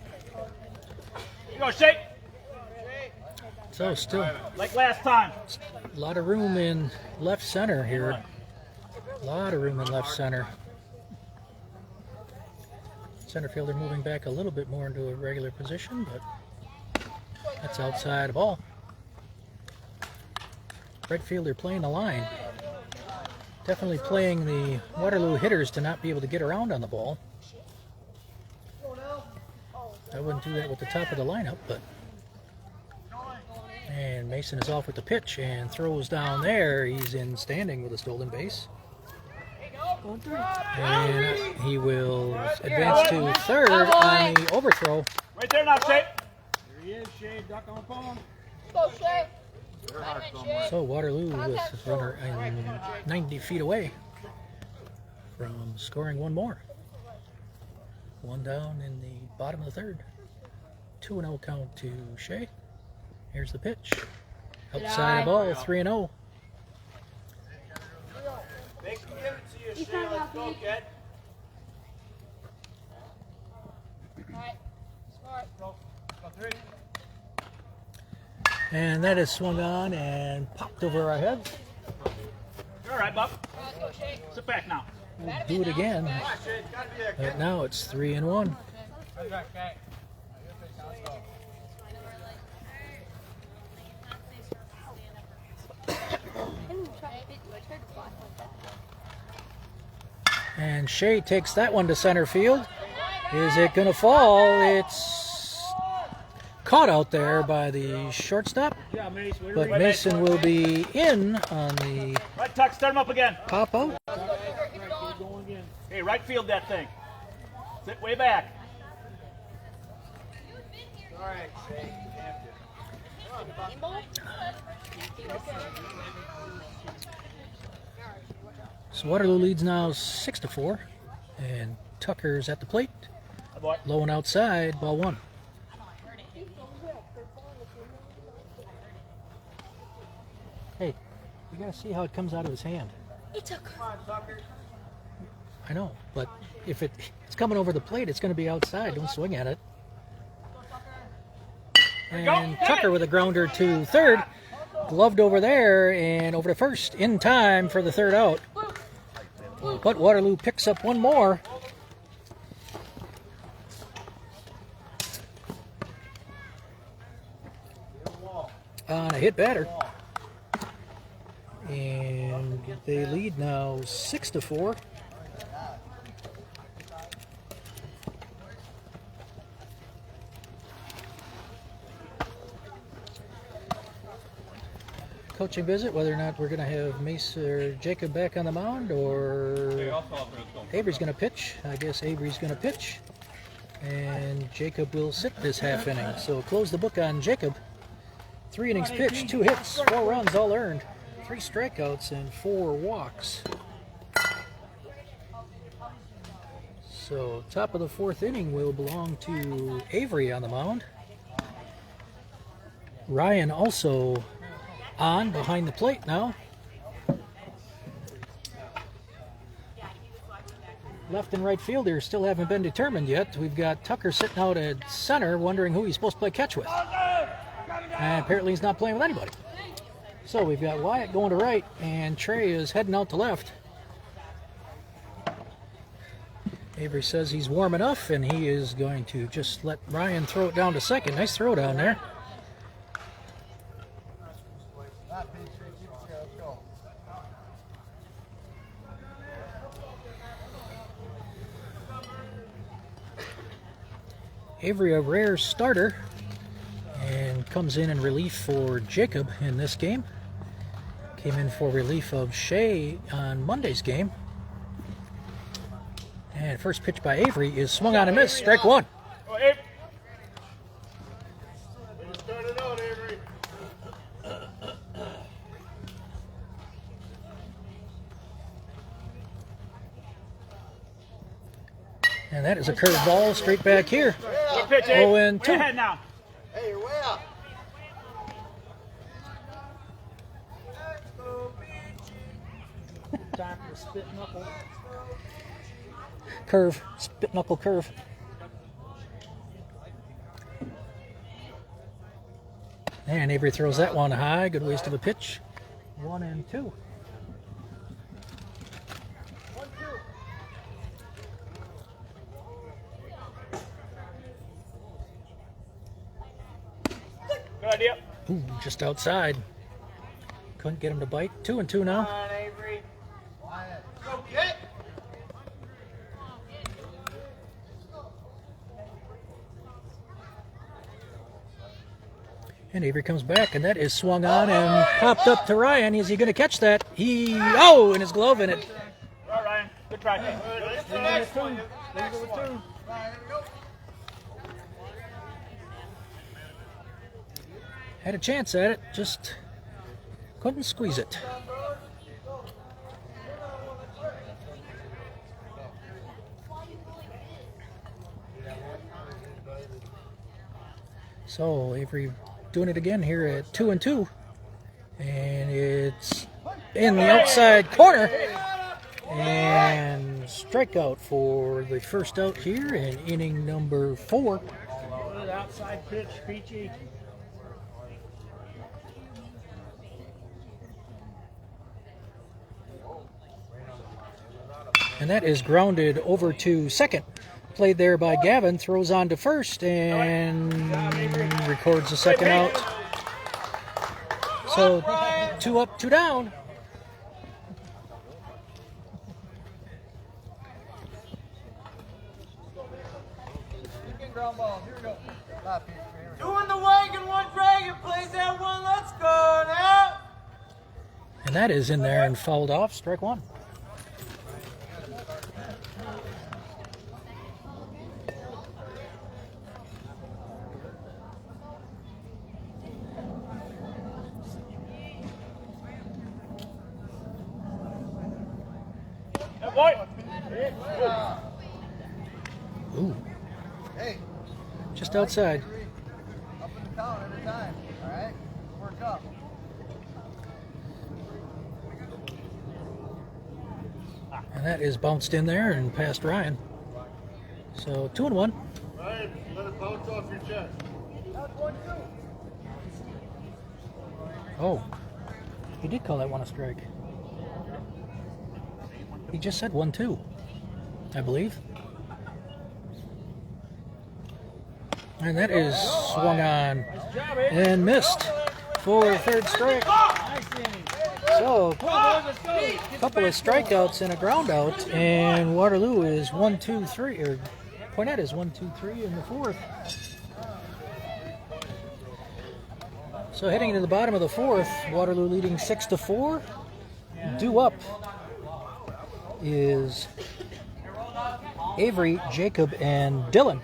[SPEAKER 1] You go, shake.
[SPEAKER 2] So still
[SPEAKER 1] Like last time.
[SPEAKER 2] a lot of room in left center here. A lot of room in left center. Center fielder moving back a little bit more into a regular position, but that's outside of ball. Right fielder playing the line. Definitely playing the Waterloo hitters to not be able to get around on the ball. I wouldn't do that with the top of the lineup, but. And Mason is off with the pitch and throws down there. He's in standing with a stolen base. And he will advance to third on the overthrow.
[SPEAKER 1] Right there now, Shay.
[SPEAKER 5] There he is, Shea, duck on phone.
[SPEAKER 3] Go, Shay.
[SPEAKER 2] So Waterloo with his runner 90 feet away from scoring one more. One down in the bottom of the third. 2-0 count to Shea. Here's the pitch. Outside ball, 3-0.
[SPEAKER 4] They can give it to you, Shea. Let's go, kid.
[SPEAKER 3] Alright. Smart.
[SPEAKER 4] Go three.
[SPEAKER 2] And that is swung on and popped over our heads.
[SPEAKER 1] You're all right, Buck.
[SPEAKER 3] Let's go, Shay.
[SPEAKER 1] Sit back now.
[SPEAKER 2] We'll do it again. But now it's 3-1. And Shea takes that one to center field. Is it going to fall? It's caught out there by the shortstop. But Mason will be in on the
[SPEAKER 1] Right, Tuck, start him up again.
[SPEAKER 2] pop out.
[SPEAKER 1] Hey, right field that thing. Sit way back.
[SPEAKER 4] All right, Shane.
[SPEAKER 2] So Waterloo leads now 6-4. And Tucker's at the plate. Low and outside, ball one. Hey, you gotta see how it comes out of his hand.
[SPEAKER 3] It's a
[SPEAKER 2] I know, but if it's coming over the plate, it's going to be outside. Don't swing at it. And Tucker with a grounder to third. Gloved over there and over to first in time for the third out. But Waterloo picks up one more. On a hit batter. And they lead now 6-4. Coaching visit, whether or not we're going to have Mace or Jacob back on the mound, or Avery's going to pitch. I guess Avery's going to pitch, and Jacob will sit this half inning. So close the book on Jacob. 3 innings pitched, 2 hits, 4 runs all earned, 3 strikeouts, and 4 walks. So top of the 4th inning will belong to Avery on the mound. Ryan also on behind the plate now. Left and right fielders still haven't been determined yet. We've got Tucker sitting out at center wondering who he's supposed to play catch with. And apparently he's not playing with anybody. So we've got Wyatt going to right and Trey is heading out to left. Avery says he's warm enough and he is going to just let Ryan throw it down to second. Nice throw down there. Avery, a rare starter, and comes in relief for Jacob in this game. Came in for relief of Shea on Monday's game. And first pitch by Avery is swung on and missed, strike one. And that is a curved ball straight back here. 0-2.
[SPEAKER 1] Now.
[SPEAKER 4] Hey, you're way up.
[SPEAKER 2] Curve, spit knuckle curve. And Avery throws that one high. Good waste of a pitch. 1-2.
[SPEAKER 1] Good idea.
[SPEAKER 2] Ooh, just outside. Couldn't get him to bite. 2-2 now.
[SPEAKER 4] Come on, Avery. Go get.
[SPEAKER 2] And Avery comes back, and that is swung on and popped up to Ryan. Is he going to catch that? In his glove, and it.
[SPEAKER 1] All right, Ryan. Good try.
[SPEAKER 4] That's the next one. Next one.
[SPEAKER 2] Had a chance at it, just couldn't squeeze it. So Avery doing it again here at 2-2, and it's in the outside corner, and strikeout for the first out here in inning number 4.
[SPEAKER 5] Outside pitch, Peachy.
[SPEAKER 2] And that is grounded over to second. Played there by Gavin, throws on to first and records the second out. So 2 up, 2 down.
[SPEAKER 4] Two in the wagon, one dragon, plays that one, let's go now.
[SPEAKER 2] And that is in there and fouled off, strike one. Ooh. Just outside.
[SPEAKER 4] Up in the town every time, all right? Work up.
[SPEAKER 2] And that is bounced in there and past Ryan. So 2-1.
[SPEAKER 4] Ryan, let it bounce off your chest.
[SPEAKER 2] Oh, he did call that one a strike. He just said 1-2, I believe. And that is swung on and missed for third strike. So, a couple of strikeouts and a ground out, and Waterloo is 1-2-3, or Poynette is 1-2-3 in the fourth. So heading into the bottom of the fourth, Waterloo leading 6-4. Due up is Avery, Jacob, and Dylan.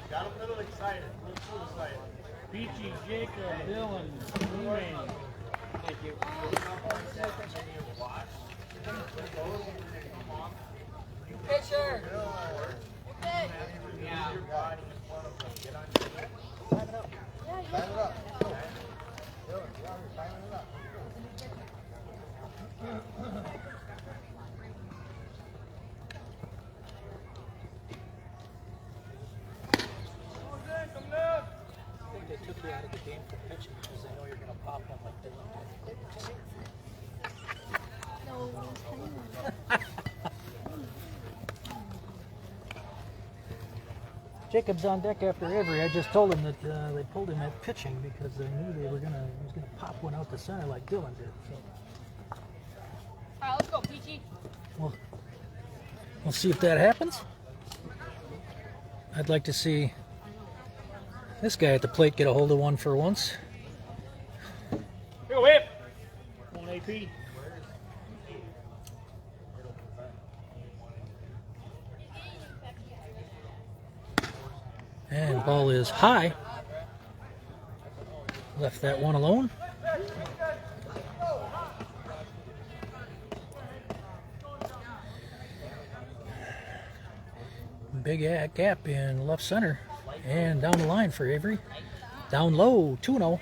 [SPEAKER 4] Got a little excited, a little too excited.
[SPEAKER 5] Peachy, Jacob, Dylan, Wayne.
[SPEAKER 4] Thank you.
[SPEAKER 3] Pitcher.
[SPEAKER 2] I think they took you out of the game for pitching because they know you're going to pop one like Dylan did. Jacob's on deck after Avery. I just told him that they pulled him at pitching because they knew he was gonna pop one out the center like Dylan did. So.
[SPEAKER 3] All right, let's go, Peachy.
[SPEAKER 2] We'll see if that happens. I'd like to see this guy at the plate get a hold of one for once.
[SPEAKER 5] Here go, whip. Come on, AP.
[SPEAKER 2] And ball is high. Left that one alone. Big gap in left center. And down the line for Avery. Down low, 2-0.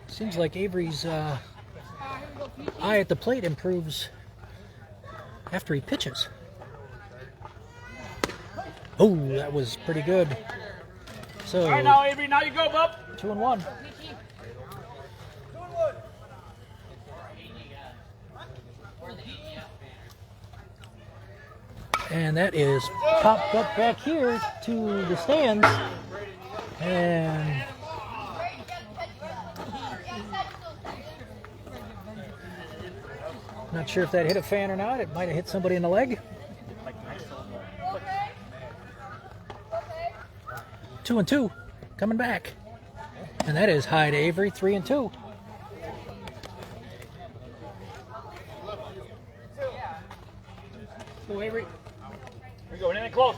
[SPEAKER 2] Seems like Avery's eye at the plate improves after he pitches. Oh, that was pretty good. So,
[SPEAKER 5] All right, now, Avery, now you go, bub.
[SPEAKER 2] 2-1. And that is popped up back here to the stands. And not sure if that hit a fan or not. It might have hit somebody in the leg. 2-2, coming back. And that is high to Avery, 3-2.
[SPEAKER 5] Go, Avery. Here we go, anything close.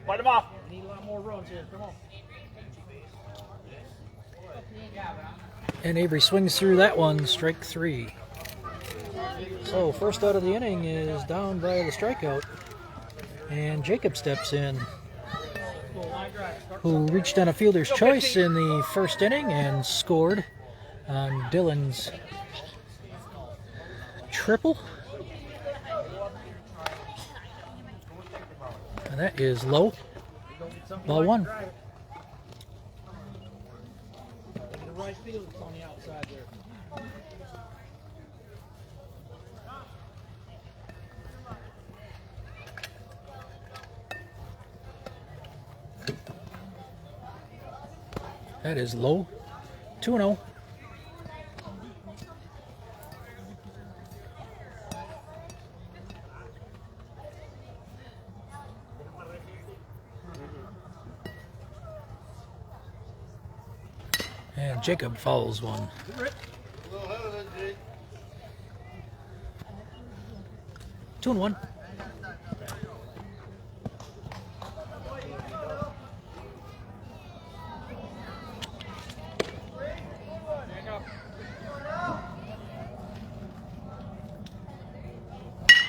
[SPEAKER 5] Fight him off. We need a lot more runs here. Come on.
[SPEAKER 2] And Avery swings through that one, strike 3. So first out of the inning is down by the strikeout. And Jacob steps in, who reached on a fielder's choice in the first inning and scored on Dylan's triple. And that is low. Ball one.
[SPEAKER 5] The right field is on the outside there.
[SPEAKER 2] That is low. 2-0. And Jacob fouls one. 2-1.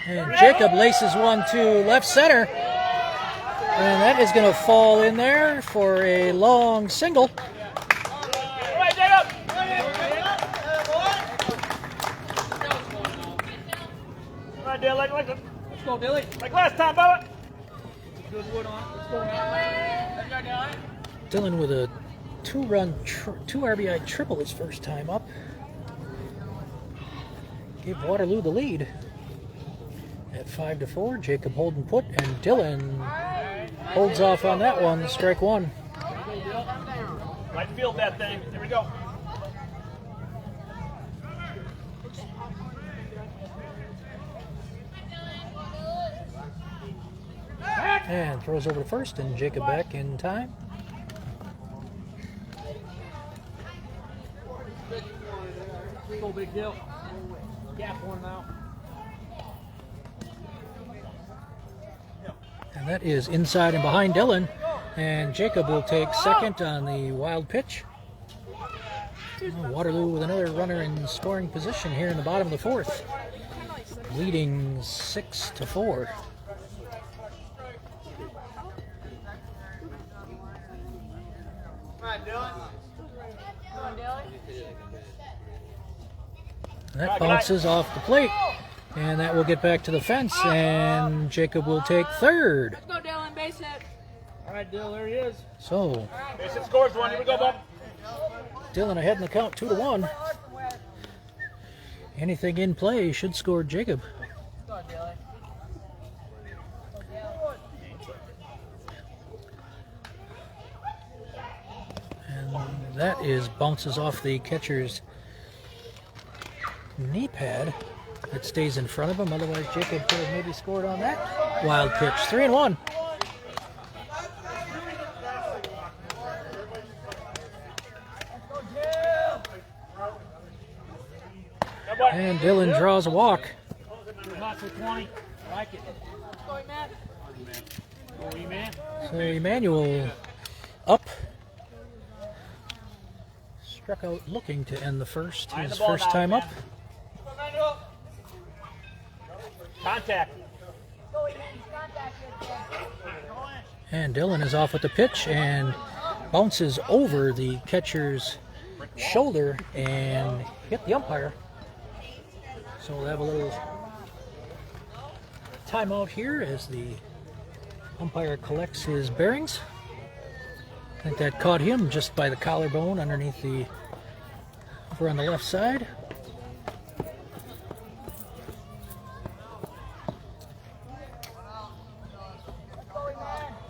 [SPEAKER 2] And Jacob laces one to left center. And that is going to fall in there for a long single.
[SPEAKER 5] All right, Jacob. All right, Dylan. Let's go, Dylan. Like last time, Bubba. Good wood on. Let's go now.
[SPEAKER 2] Dylan with a two RBI triple his first time up. Gave Waterloo the lead. At 5-4, Jacob holding put, and Dylan holds off on that one. Strike one.
[SPEAKER 5] Right field that thing. There we go.
[SPEAKER 2] And throws over to first, and Jacob back in time.
[SPEAKER 5] Go, big deal. Gap one now.
[SPEAKER 2] And that is inside and behind Dylan. And Jacob will take second on the wild pitch. Waterloo with another runner in scoring position here in the bottom of the fourth. Leading 6-4.
[SPEAKER 4] All right, Dylan.
[SPEAKER 3] Come on, Dylan.
[SPEAKER 2] And that bounces off the plate. And that will get back to the fence. And Jacob will take third.
[SPEAKER 3] Let's go, Dylan. Base hit.
[SPEAKER 5] All right, Dylan, there he is.
[SPEAKER 2] So
[SPEAKER 5] Base hit scores one. Here we go, Bub.
[SPEAKER 2] Dylan ahead in the count 2-1. Anything in play should score Jacob.
[SPEAKER 3] Go, Dylan.
[SPEAKER 2] And that is bounces off the catcher's knee pad. It stays in front of him. Otherwise, Jacob could have maybe scored on that wild pitch. 3-1. And Dylan draws a walk.
[SPEAKER 5] Hot for 20. I like it.
[SPEAKER 3] Go, Matt.
[SPEAKER 5] Go, E-Man.
[SPEAKER 2] So Emmanuel up. Struck out looking to end the first.
[SPEAKER 5] Line the
[SPEAKER 2] His
[SPEAKER 5] ball
[SPEAKER 2] first
[SPEAKER 5] now,
[SPEAKER 2] time up.
[SPEAKER 5] man. Contact.
[SPEAKER 3] Go, E-Man. Contact here, kid.
[SPEAKER 2] And Dylan is off with the pitch and bounces over the catcher's shoulder and hit the umpire. So we'll have a little timeout here as the umpire collects his bearings. I think that caught him just by the collarbone underneath the, over on the left side.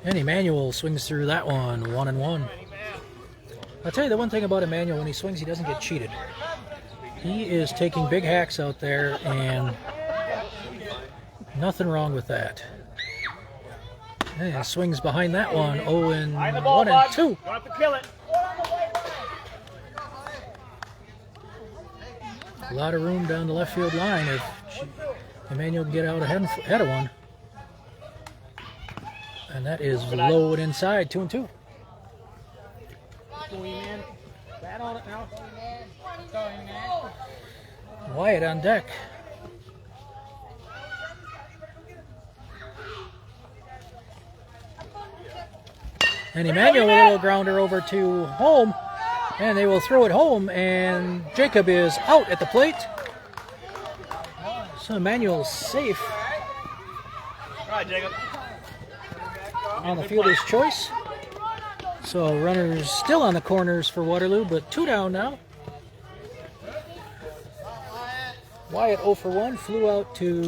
[SPEAKER 2] And Emmanuel swings through that one, 1-1. I'll tell you the one thing about Emmanuel, when he swings, he doesn't get cheated. He is taking big hacks out there, and nothing wrong with that. And swings behind that one, 0-1
[SPEAKER 5] Line the ball,
[SPEAKER 2] and
[SPEAKER 5] Bud.
[SPEAKER 2] 2.
[SPEAKER 5] You don't have to kill it.
[SPEAKER 2] A lot of room down the left field line if Emmanuel can get out ahead of one. And that is low and inside, 2-2.
[SPEAKER 5] Go, E-Man. Bat on it now.
[SPEAKER 3] Go, E-Man.
[SPEAKER 2] Wyatt on deck. And Emmanuel with a little grounder over to home. And they will throw it home. And Jacob is out at the plate. So Emmanuel's safe
[SPEAKER 5] All right, Jacob.
[SPEAKER 2] on the fielder's choice. So runners still on the corners for Waterloo, but 2 down now. Wyatt 0 for 1, flew out to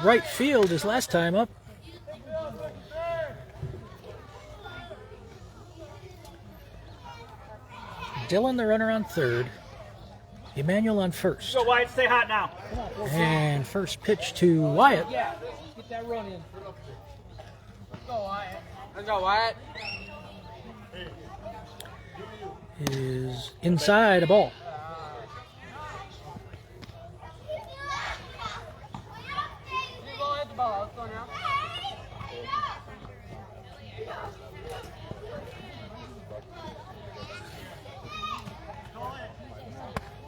[SPEAKER 2] right field his last time up. Dylan, the runner, on third. Emmanuel on first.
[SPEAKER 5] Go, Wyatt. Stay hot now.
[SPEAKER 2] And first pitch to Wyatt
[SPEAKER 4] Get that run in. Let's go, Wyatt. Let's go, Wyatt.
[SPEAKER 2] is inside a ball.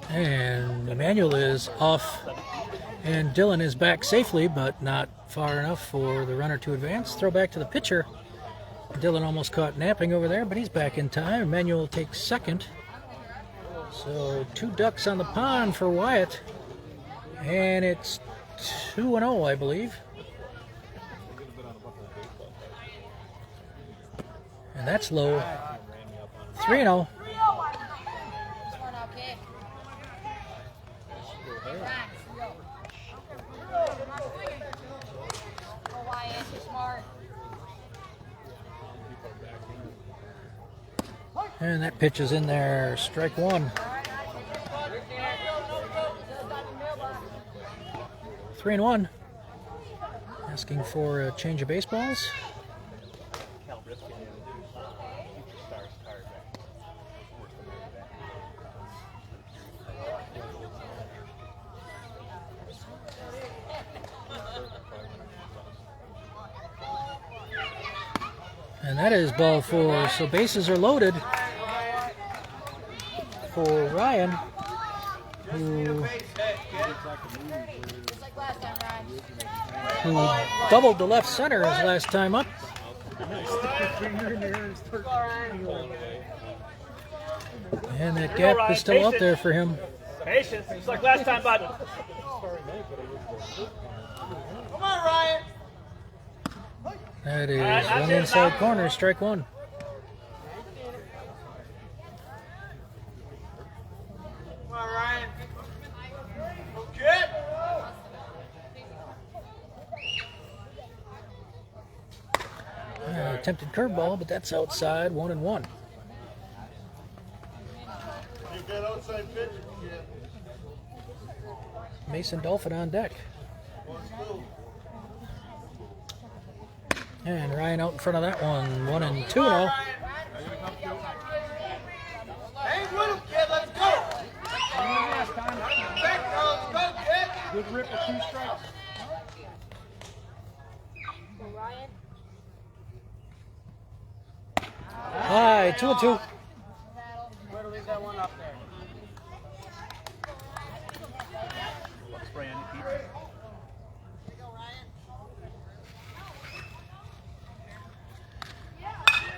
[SPEAKER 2] And Emmanuel is off, and Dylan is back safely, but not far enough for the runner to advance. Throw back to the pitcher. Dylan almost caught napping over there, but he's back in time. Emmanuel takes second. So 2 ducks on the pond for Wyatt, and it's 2-0, I believe. And that's low. 3-0. And that pitch is in there. Strike one. 3-1. Asking for a change of baseballs. And that is ball 4. So bases are loaded for Ryan, who doubled the left center his last time up. And that gap is still out there for him.
[SPEAKER 5] Patience, just like last time, bud.
[SPEAKER 4] Come on, Ryan.
[SPEAKER 2] That is one inside corner, strike one.
[SPEAKER 4] Come on, Ryan. Okay.
[SPEAKER 2] Attempted curveball, but that's outside, 1-1.
[SPEAKER 4] Get that outside pitch.
[SPEAKER 2] Mason Dolphin on deck. And Ryan out in front of that one, 1-2 now.
[SPEAKER 4] Hang with him, kid. Let's go. Let's go, kid.
[SPEAKER 1] Good rip of 2 strikes.
[SPEAKER 2] High, 2-2.
[SPEAKER 4] Way to leave that one up there.
[SPEAKER 1] Spray in, Pete.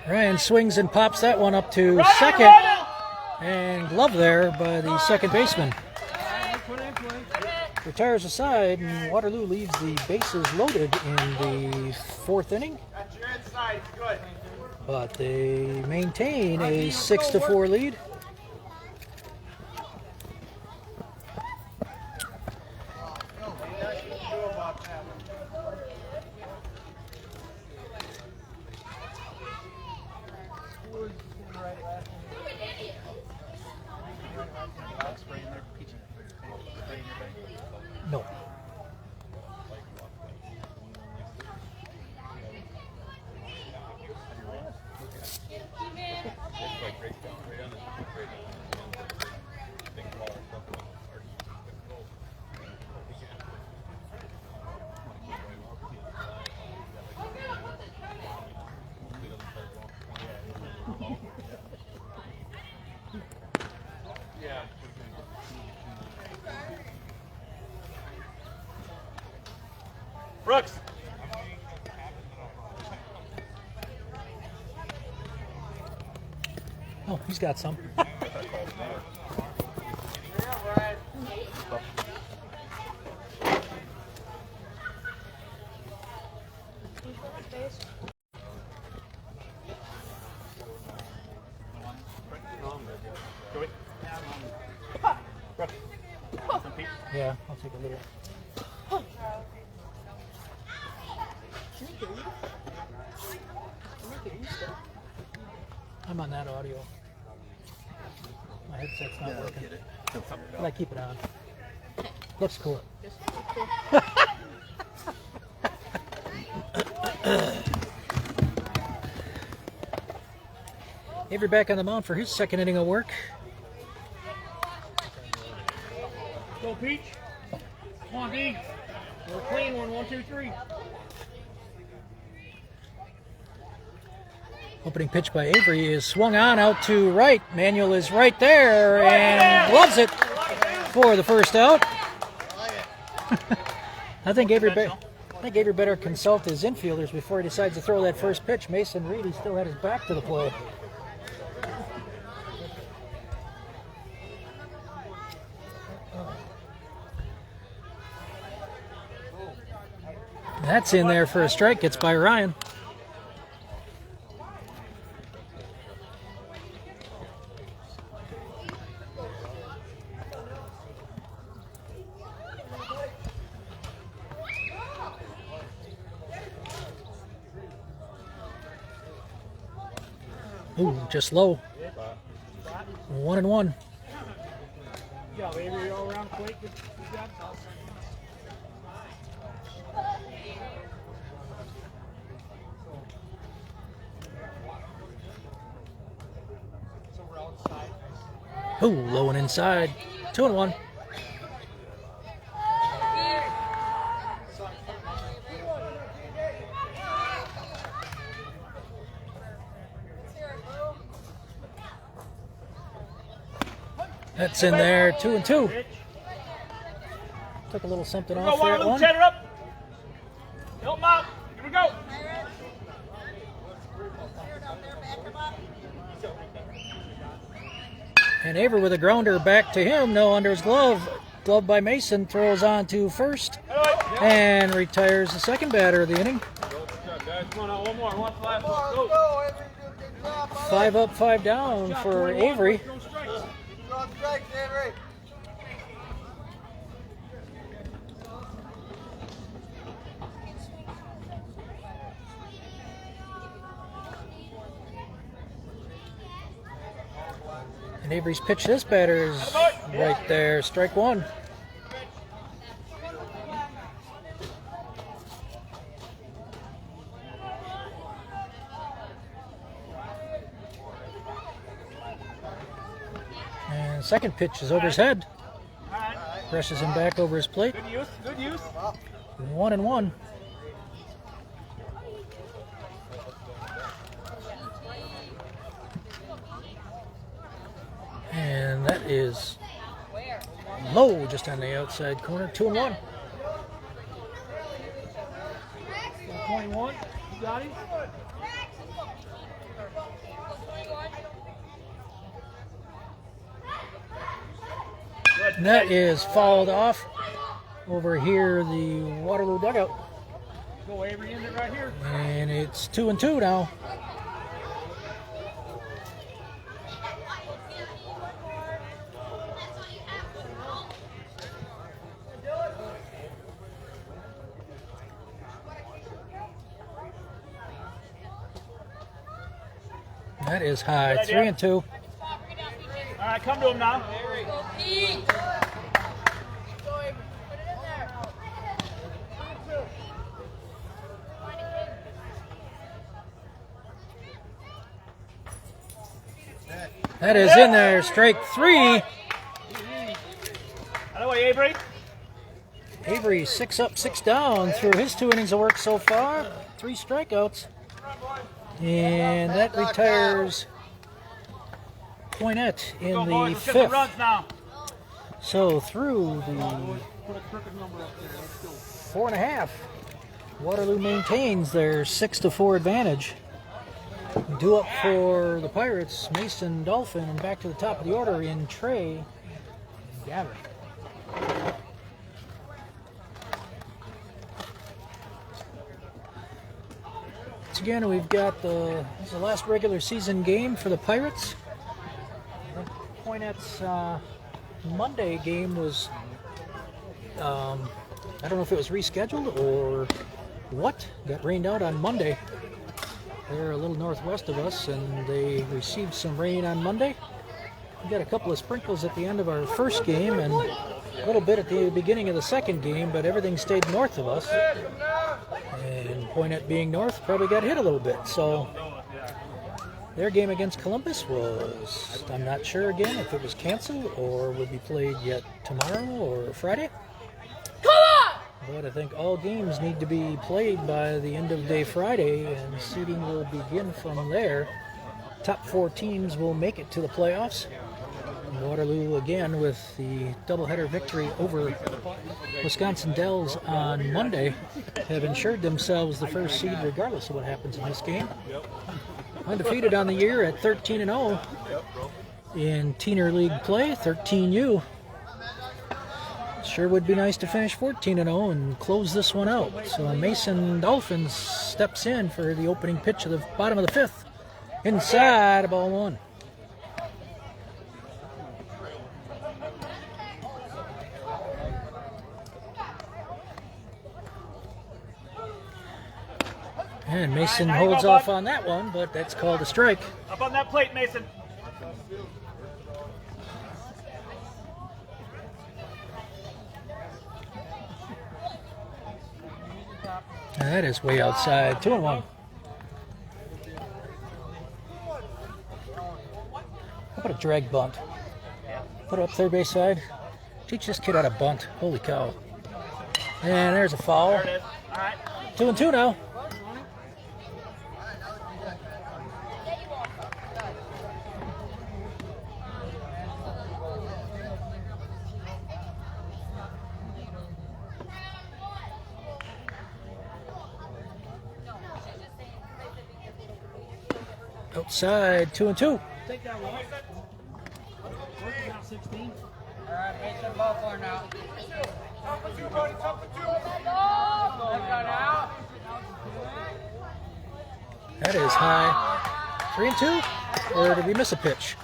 [SPEAKER 2] Ryan swings and pops that one up to second. And glove there by the second baseman. Retires aside, and Waterloo leaves the bases loaded in the 4th inning.
[SPEAKER 4] That's your inside. Good.
[SPEAKER 2] But they maintain a 6-4 lead. No.
[SPEAKER 5] Brooks.
[SPEAKER 2] Oh, he's got some.
[SPEAKER 1] Joey.
[SPEAKER 2] Yeah, I'll take a little. I'm on that audio. My headset's not working. But I keep it on. Looks cool. Avery back on the mound for his second inning of work.
[SPEAKER 5] Go, Peach. Come on, D. We're clean one. 1, 2, 3.
[SPEAKER 2] Opening pitch by Avery is swung on out to right. Manuel is right there and gloves it for the first out. I think Avery better consult his infielders before he decides to throw that first pitch. Mason Reedy still had his back to the play. That's in there for a strike. Gets by Ryan. Ooh, just low. 1-1.
[SPEAKER 5] Good job, Avery. All around quick. Good job.
[SPEAKER 2] Ooh, low and inside. 2-1. That's in there. 2-2. Took a little something off there at
[SPEAKER 5] Waterloo,
[SPEAKER 2] one.
[SPEAKER 5] tether up. Help him out. Here we go.
[SPEAKER 2] And Avery with a grounder back to him. No, under his glove. Glove by Mason. Throws on to first. And retires the second batter of the inning.
[SPEAKER 5] Come on, one more. One last one. Go.
[SPEAKER 2] 5 up, 5 down for Avery. And Avery's pitch this batter is right there. Strike one. And second pitch is over his head. Rushes him back over his plate.
[SPEAKER 5] Good use. Good use.
[SPEAKER 2] 1-1. And that is low, just on the outside corner. 2-1.
[SPEAKER 5] 21. You got him.
[SPEAKER 2] And that is fouled off over here, the Waterloo dugout.
[SPEAKER 5] Go Avery in it right here.
[SPEAKER 2] And it's 2-2 now. That is high. 3-2.
[SPEAKER 5] All right, come to him now.
[SPEAKER 2] That is in there. Strike 3.
[SPEAKER 5] Out of the way, Avery.
[SPEAKER 2] Avery 6 up, 6 down through his 2 innings of work so far. 3 strikeouts. And that retires Poynette in
[SPEAKER 5] Go,
[SPEAKER 2] the
[SPEAKER 5] boys. Let's get some
[SPEAKER 2] 5th.
[SPEAKER 5] runs now.
[SPEAKER 2] So through the 4.5, Waterloo maintains their 6-4 advantage. Due up for the Pirates, Mason, Dolphin, and back to the top of the order in Trey and Gavin. once again, we've got this is the last regular season game for the Pirates. Poynette's Monday game was, I don't know if it was rescheduled or what, got rained out on Monday. They're a little northwest of us, and they received some rain on Monday. We got a couple of sprinkles at the end of our first game and a little bit at the beginning of the second game, but everything stayed north of us. And Poynette being north probably got hit a little bit. So their game against Columbus was, I'm not sure again if it was canceled or would be played yet tomorrow or Friday. But I think all games need to be played by the end of day Friday, and seeding will begin from there. Top 4 teams will make it to the playoffs. Waterloo again with the doubleheader victory over Wisconsin Dells on Monday have ensured themselves the first seed regardless of what happens in this game. Undefeated on the year at 13-0 in Teener League play, 13U. Sure would be nice to finish 14-0 and close this one out. So Mason Dolphins steps in for the opening pitch of the bottom of the 5th. Inside, ball 1. And Mason holds off on that one, but that's called a strike.
[SPEAKER 5] Up on that plate, Mason.
[SPEAKER 2] That is way outside. 2-1. How about a drag bunt? Put it up third base side. Teach this kid how to bunt. Holy cow. And there's a foul.
[SPEAKER 5] There it is. All right.
[SPEAKER 2] 2-2 now. Outside, 2-2.
[SPEAKER 5] Take that one. Working out 16.
[SPEAKER 4] All right, Mason, ball 4 now. Top of 2, buddy, top of 2. Left on out.
[SPEAKER 2] That is high. 3-2? Or did we miss a pitch?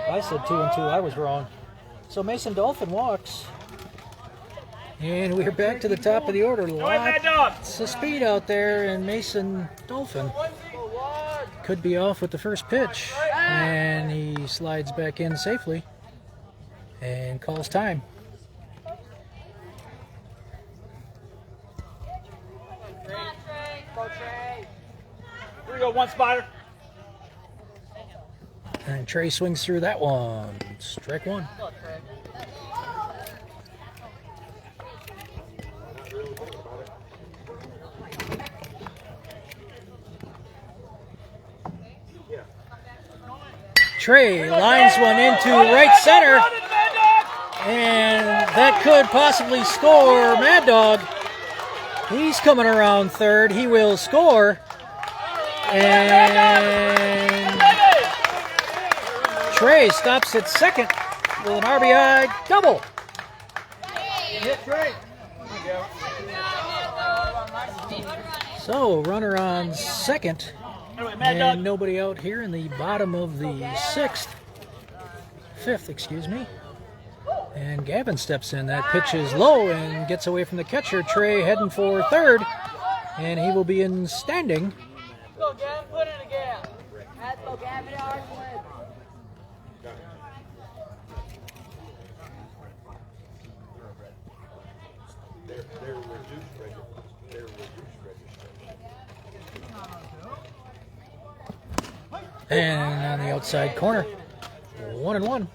[SPEAKER 2] I said 2-2. I was wrong. So Mason Dolphin walks. And we're back to the top of the order. Lots of speed out there, and Mason Dolphin could be off with the first pitch. And he slides back in safely and calls time.
[SPEAKER 5] Here we go, one spotter.
[SPEAKER 2] And Trey swings through that one. Strike 1. Trey lines one into right center, and that could possibly score Mad Dog. He's coming around third. He will score. And Trey stops at second with an RBI double. So, runner on second. And nobody out here in the bottom of the 5th, excuse me. And Gavin steps in. That pitch is low and gets away from the catcher. Trey heading for third, and he will be in standing.
[SPEAKER 3] Go, Gavin, put it again. Let's go, Gavin.
[SPEAKER 2] And on the outside corner, 1-1.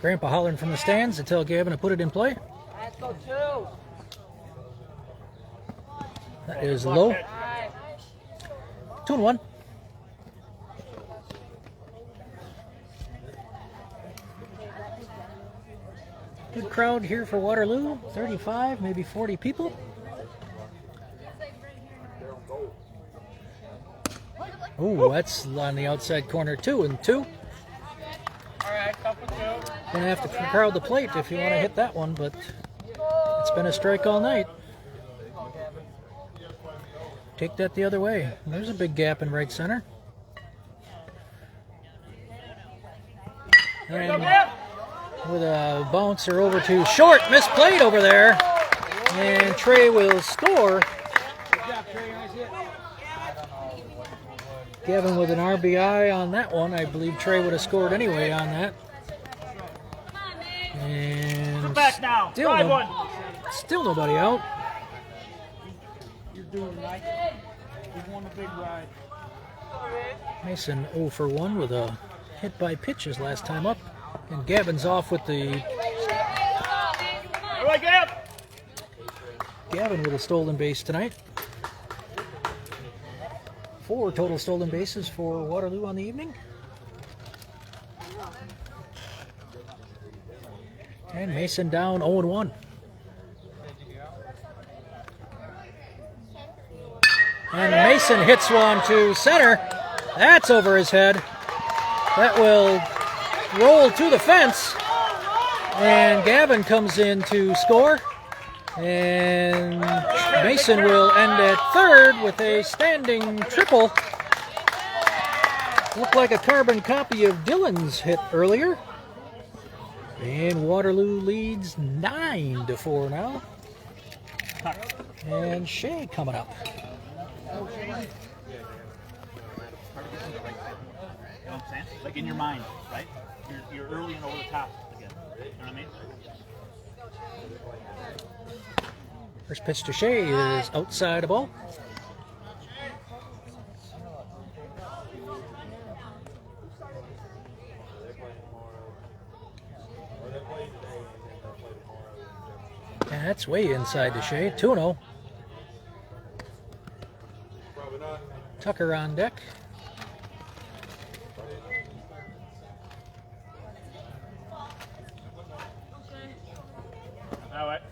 [SPEAKER 2] Grandpa hollering from the stands to tell Gavin to put it in play.
[SPEAKER 3] Let's go, 2.
[SPEAKER 2] That is low. 2-1. Good crowd here for Waterloo. 35, maybe 40 people. Oh, that's on the outside corner, 2-2.
[SPEAKER 4] All right, top of 2.
[SPEAKER 2] Gonna have to crowd the plate if you want to hit that one, but it's been a strike all night. Take that the other way. There's a big gap in right center. And with a bouncer over to short, misplayed over there. And Trey will score. Gavin with an RBI on that one. I believe Trey would have scored anyway on that. And
[SPEAKER 5] Back now.
[SPEAKER 2] still nobody out.
[SPEAKER 5] You're doing right. You won a big ride.
[SPEAKER 2] Mason 0 for 1 with a hit by pitch his last time up. And Gavin's off with the...
[SPEAKER 5] All right, Gav.
[SPEAKER 2] Gavin with a stolen base tonight. 4 total stolen bases for Waterloo on the evening. And Mason down 0-1. And Mason hits one to center. That's over his head. That will roll to the fence. And Gavin comes in to score. And Mason will end at third with a standing triple. Looked like a carbon copy of Dylan's hit earlier. And Waterloo leads 9-4 now. And Shea coming up.
[SPEAKER 1] You know what I'm saying? Like in your mind, right? You're early and over the top again. You know what I mean?
[SPEAKER 2] First pitch to Shea is outside the ball. And that's way inside to Shea. 2-0. Tucker on deck.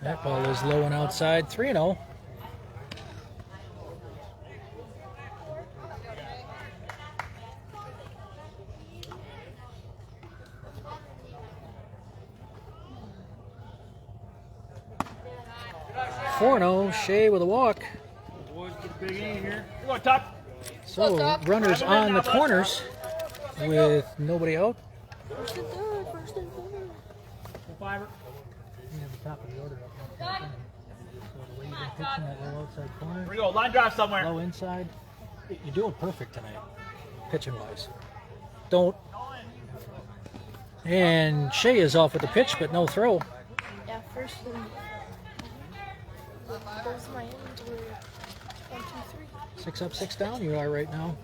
[SPEAKER 2] That ball is low and outside. 3-0. Shea with a walk.
[SPEAKER 5] Boys, get a big inning here. You want to tuck?
[SPEAKER 2] So runners on the corners with nobody out.
[SPEAKER 3] First and third, first and third.
[SPEAKER 5] Fiver.
[SPEAKER 2] We have the top of the order up. So the way you've been pitching that low outside corner,
[SPEAKER 5] Here we go. Line drive somewhere.
[SPEAKER 2] low inside, you're doing perfect tonight, pitching wise. Don't. And Shea is off with the pitch, but no throw.
[SPEAKER 3] Yeah, first and those my ends were 1, 2, 3.
[SPEAKER 2] 6 up, 6 down you are right now.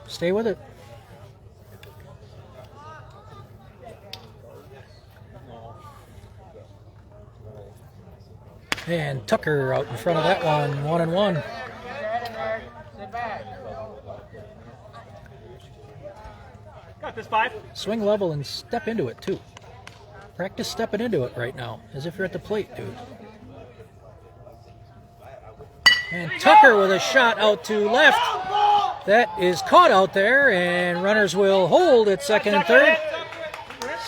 [SPEAKER 2] Stay with it. And Tucker out in front of that one, 1-1.
[SPEAKER 5] Got this 5.
[SPEAKER 2] Swing level and step into it too. Practice stepping into it right now, as if you're at the plate, dude. And Tucker with a shot out to left. That is caught out there, and runners will hold at second and third.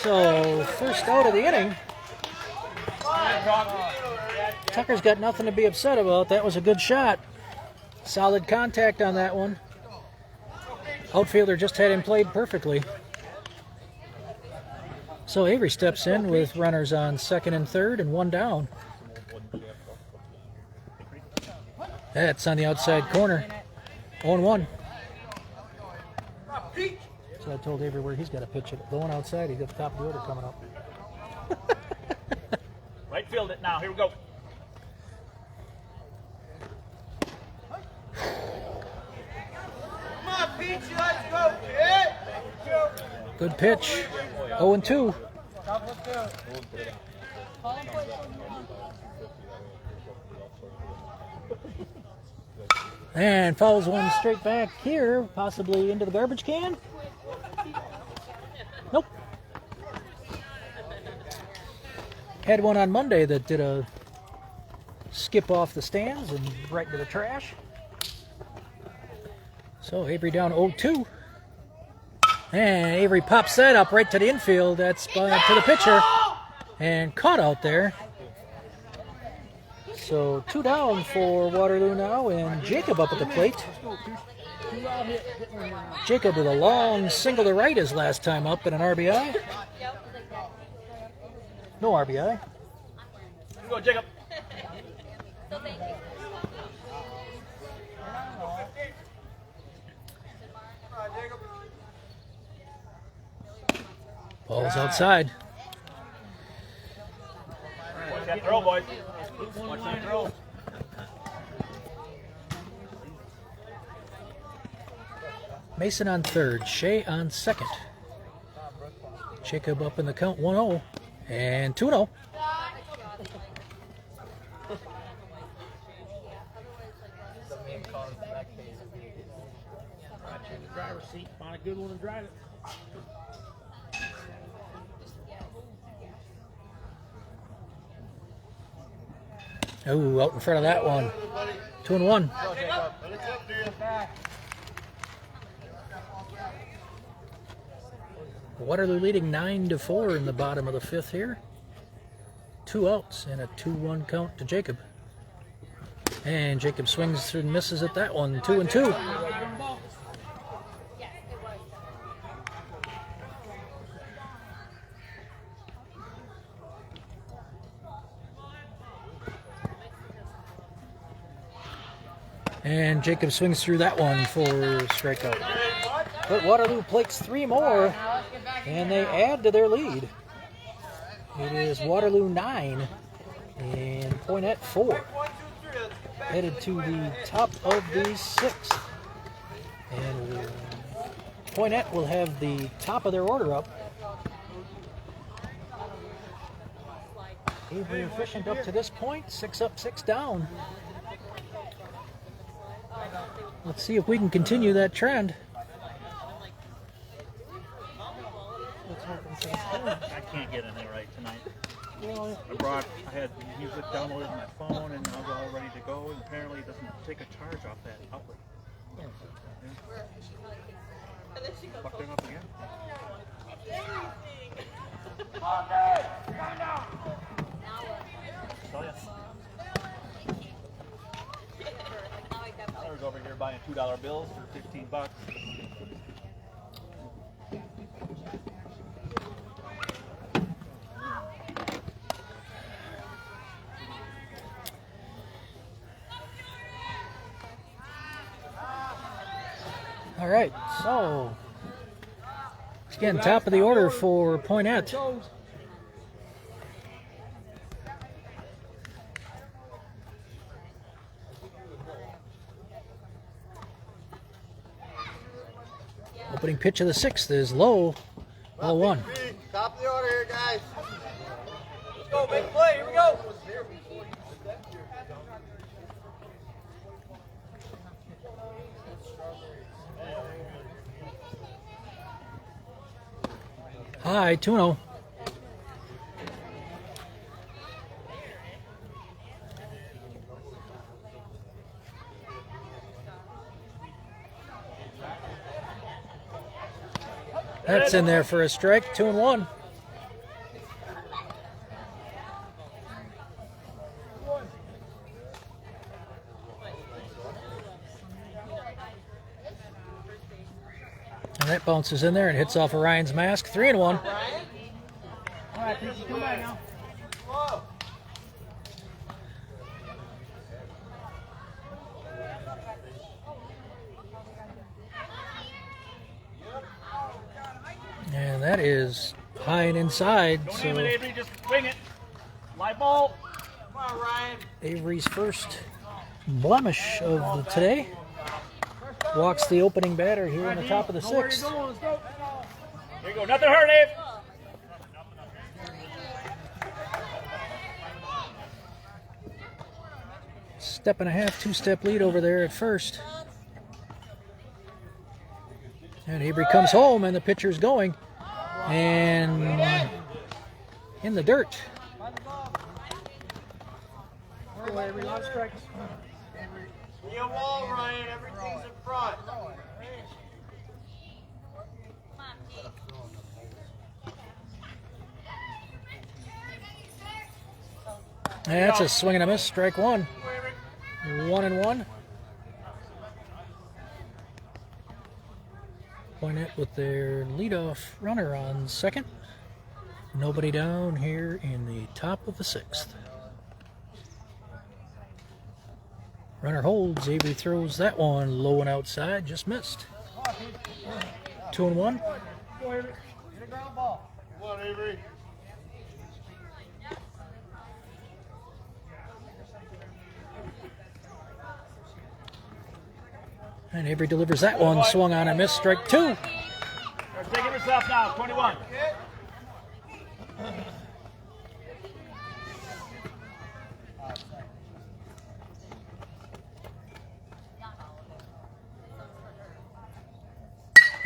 [SPEAKER 2] So first out of the inning. Tucker's got nothing to be upset about. That was a good shot. Solid contact on that one. Outfielder just had him played perfectly. So Avery steps in with runners on second and third and 1 down. That's on the outside corner. 0-1. So I told Avery where he's got to pitch it. Going outside, he's got the top of the order coming up.
[SPEAKER 5] Right field it now. Here we go.
[SPEAKER 2] Good pitch. 0-2. And fouls one straight back here, possibly into the garbage can. Nope. Had one on Monday that did a skip off the stands and right into the trash. So Avery down 0-2. And Avery pops that up right to the infield. That's to the pitcher. And caught out there. So 2 down for Waterloo now, and Jacob up at the plate. Jacob with a long single to right his last time up and an RBI. No RBI.
[SPEAKER 5] Let's go, Jacob.
[SPEAKER 2] Ball's outside.
[SPEAKER 5] Watch that throw, boys. Watch that throw.
[SPEAKER 2] Mason on third, Shea on second. Jacob up in the count 1-0 and 2-0.
[SPEAKER 5] Driver's seat. Find a good one and drive it.
[SPEAKER 2] Oh, out in front of that one. 2-1. Waterloo leading 9-4 in the bottom of the 5th here. 2 outs and a 2-1 count to Jacob. And Jacob swings through and misses at that one. 2-2. And Jacob swings through that one for strikeout. But Waterloo plates 3 more, and they add to their lead. It is Waterloo 9 and Poynette 4. Headed to the top of the 6th. And Poynette will have the top of their order up. Avery efficient up to this point, 6 up, 6 down. Let's see if we can continue that trend.
[SPEAKER 1] I can't get in there right tonight. I had music downloaded on my phone and I was all ready to go, and apparently it doesn't take a charge off that outlet. Yeah. Fucked it up again. Tell ya. Tyler's over here buying $2 bills for $15.
[SPEAKER 2] All right, so again, top of the order for Poynette. Opening pitch of the 6th is low, 0-1.
[SPEAKER 4] Top of the order here, guys. Let's go, big play. Here we go.
[SPEAKER 2] High, 2-0. That's in there for a strike, 2-1. And that bounces in there and hits off Orion's mask, 3-1.
[SPEAKER 5] All right, Peachy, come back now.
[SPEAKER 2] And that is high and inside.
[SPEAKER 5] Don't
[SPEAKER 2] So
[SPEAKER 5] aim it, Avery. Just wing it. Live ball. Come on, Ryan.
[SPEAKER 2] Avery's first blemish of today. Walks the opening batter here in the top of the 6th.
[SPEAKER 5] There you go. Nothing hurt, Abe.
[SPEAKER 2] Step and a half, 2-step lead over there at first. And Avery comes home and the pitcher's going. And in the dirt.
[SPEAKER 4] Be a wall, Ryan. Everything's in front.
[SPEAKER 2] That's a swing and a miss. Strike one. 1-1. Poynette with their leadoff runner on second. Nobody down here in the top of the sixth. Runner holds. Avery throws that one low and outside. Just missed. 2-1. And Avery delivers that one. Swung on and missed. Strike two.
[SPEAKER 5] You're taking yourself now. 21.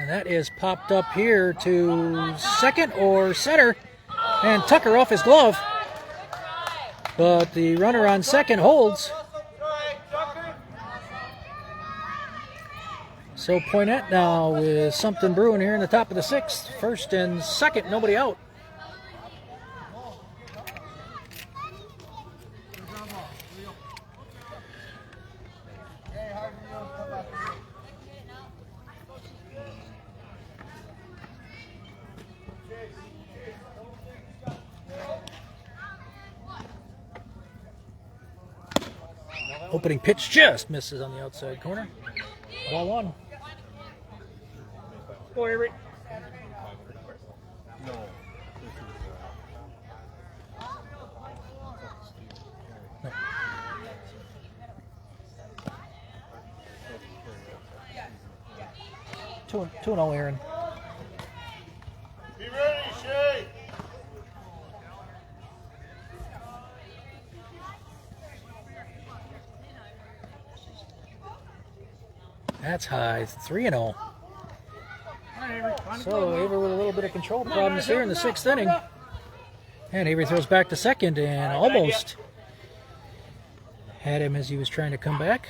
[SPEAKER 2] And that is popped up here to second or center. And Tucker off his glove. But the runner on second holds. So Poynette now with something brewing here in the top of the sixth. First and second, nobody out. Opening pitch just misses on the outside corner. Ball one.
[SPEAKER 5] Go, Avery.
[SPEAKER 2] No. 2-0, Aaron.
[SPEAKER 5] Be ready, Shay.
[SPEAKER 2] That's high. 3-0. So Avery with a little bit of control problems here in the sixth inning. And Avery throws back to second and almost had him as he was trying to come back.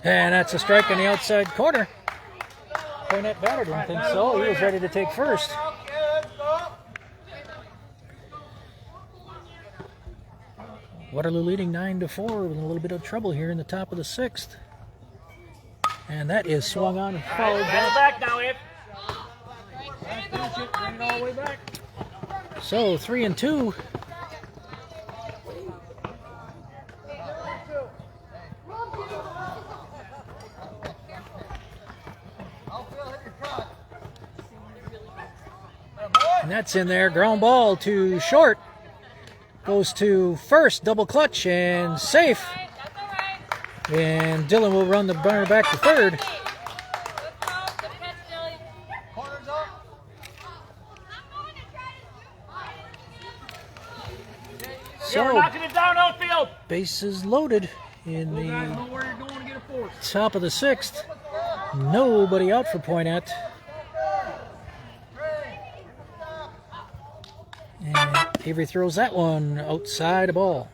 [SPEAKER 2] And that's a strike on the outside corner. Poynette batter didn't think so. He was ready to take first. Waterloo leading 9-4 with a little bit of trouble here in the top of the sixth. And that is swung on and fouled back.
[SPEAKER 5] Back now, Abe. Bring it all the way back.
[SPEAKER 2] So 3-2. And that's in there. Ground ball to short. Goes to first. Double clutch and safe. And Dylan will run the runner back to third.
[SPEAKER 5] You're knocking it down outfield.
[SPEAKER 2] Bases loaded in the top of the sixth. Nobody out for Poynette. And Avery throws that one outside a ball.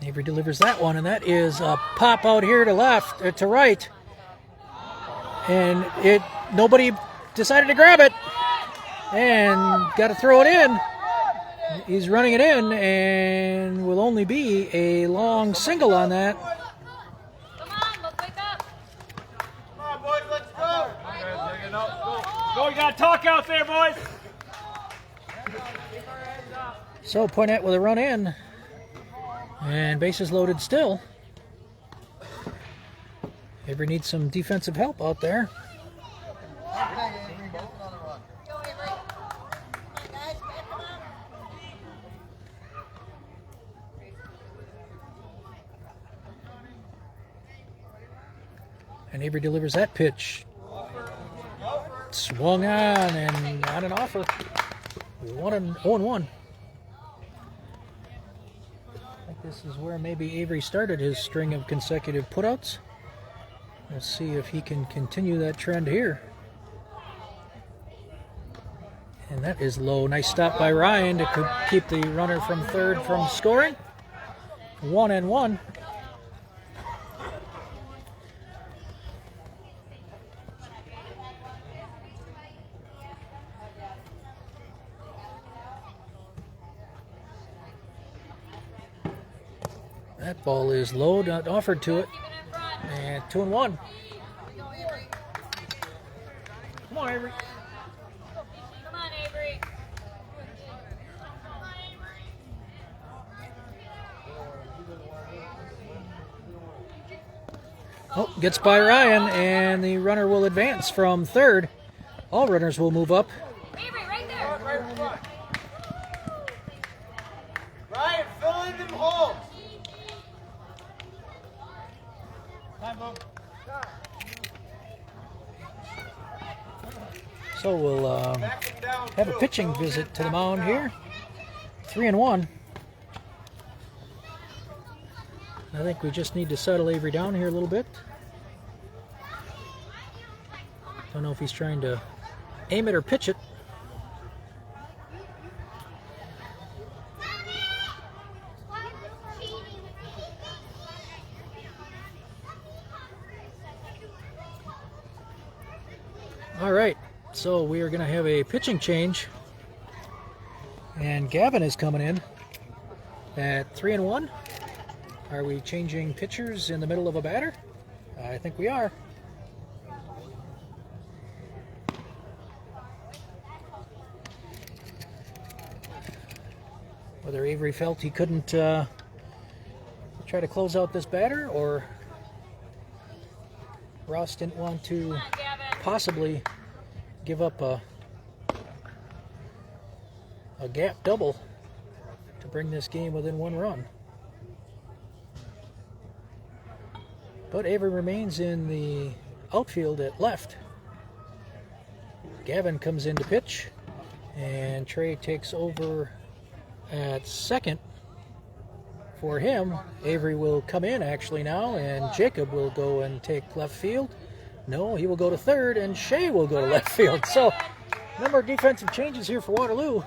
[SPEAKER 2] Avery delivers that one, and that is a pop out here to right. And nobody decided to grab it and got to throw it in. He's running it in and will only be a long single on that.
[SPEAKER 3] Come on, let's wake up.
[SPEAKER 5] Come on, boys, let's go. Go, you got to talk out there, boys.
[SPEAKER 2] So Poynette with a run in. And bases loaded still. Avery needs some defensive help out there. And Avery delivers that pitch. Swung on and on an offer. 0-1. I think this is where maybe Avery started his string of consecutive putouts. We'll see if he can continue that trend here. And that is low. Nice stop by Ryan to keep the runner from third from scoring. 1-1. That ball is low, not offered to it. And 2-1.
[SPEAKER 5] Come on, Avery.
[SPEAKER 3] Come on, Avery.
[SPEAKER 2] Oh, gets by Ryan, and the runner will advance from third. All runners will move up.
[SPEAKER 3] Avery, right there.
[SPEAKER 4] Right in front. Ryan, fill in them holes.
[SPEAKER 5] Time, Bo.
[SPEAKER 2] So we'll
[SPEAKER 4] Back and down.
[SPEAKER 2] have a pitching visit to the mound here. 3-1. I think we just need to settle Avery down here a little bit. Don't know if he's trying to aim it or pitch it. All right, so we are going to have a pitching change. And Gavin is coming in at 3-1. Are we changing pitchers in the middle of a batter? I think we are. Whether Avery felt he couldn't try to close out this batter, or Ross didn't want to possibly give up a gap double to bring this game within 1 run. But Avery remains in the outfield at left. Gavin comes in to pitch, and Trey takes over at second. For him, Avery will come in actually now, and Jacob will go and take left field. No, he will go to third, and Shea will go to left field. So, a number of defensive changes here for Waterloo.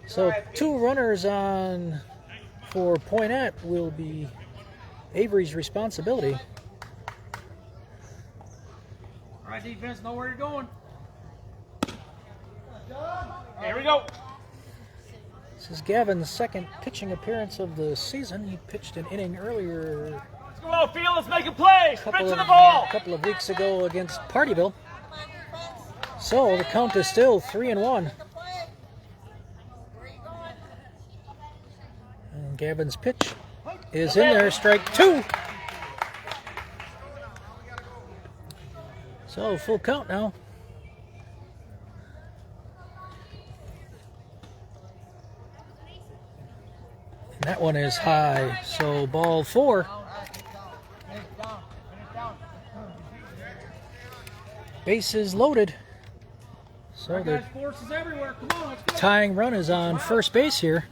[SPEAKER 2] So 2 runners on for Poynette will be Avery's responsibility.
[SPEAKER 5] All right, defense, know where you're going. Here we go.
[SPEAKER 2] This is Gavin's second pitching appearance of the season. He pitched an inning earlier
[SPEAKER 5] Let's go outfield. Let's make a play.
[SPEAKER 2] a
[SPEAKER 5] Sprint to the ball.
[SPEAKER 2] couple of weeks ago against Partyville. So the count is still 3-1. And Gavin's pitch is in there, strike 2. So full count now. And that one is high, so ball 4. Bases loaded. So the
[SPEAKER 5] Forces everywhere. Come on, let's go.
[SPEAKER 2] tying run is on first base here.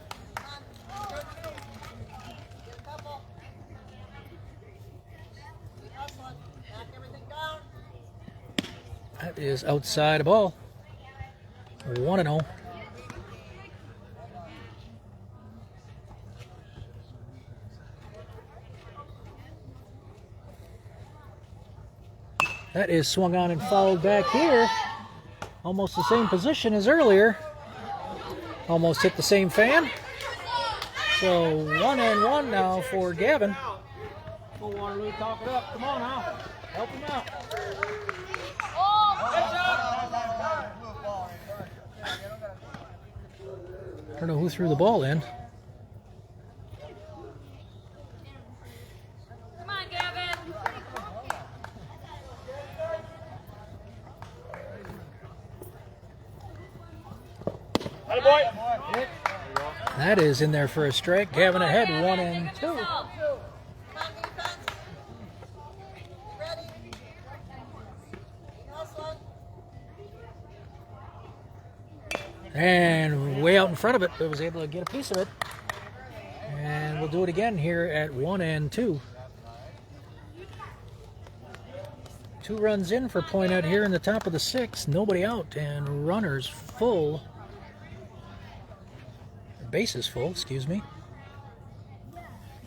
[SPEAKER 2] That is outside a ball. 1-0. That is swung on and fouled back here. Almost the same position as earlier. Almost hit the same fan. So 1-1 now for Gavin.
[SPEAKER 5] Go Waterloo, talk it up. Come on now. Help him out.
[SPEAKER 2] I don't know who threw the ball in.
[SPEAKER 3] Come on, Gavin.
[SPEAKER 5] Atta boy.
[SPEAKER 2] That is in there for a strike. Gavin ahead, 1-2. And way out in front of it, but was able to get a piece of it. And we'll do it again here at 1 and 2. 2 runs in for Poynette here in the top of the 6th. Nobody out and runners full. Bases full, excuse me.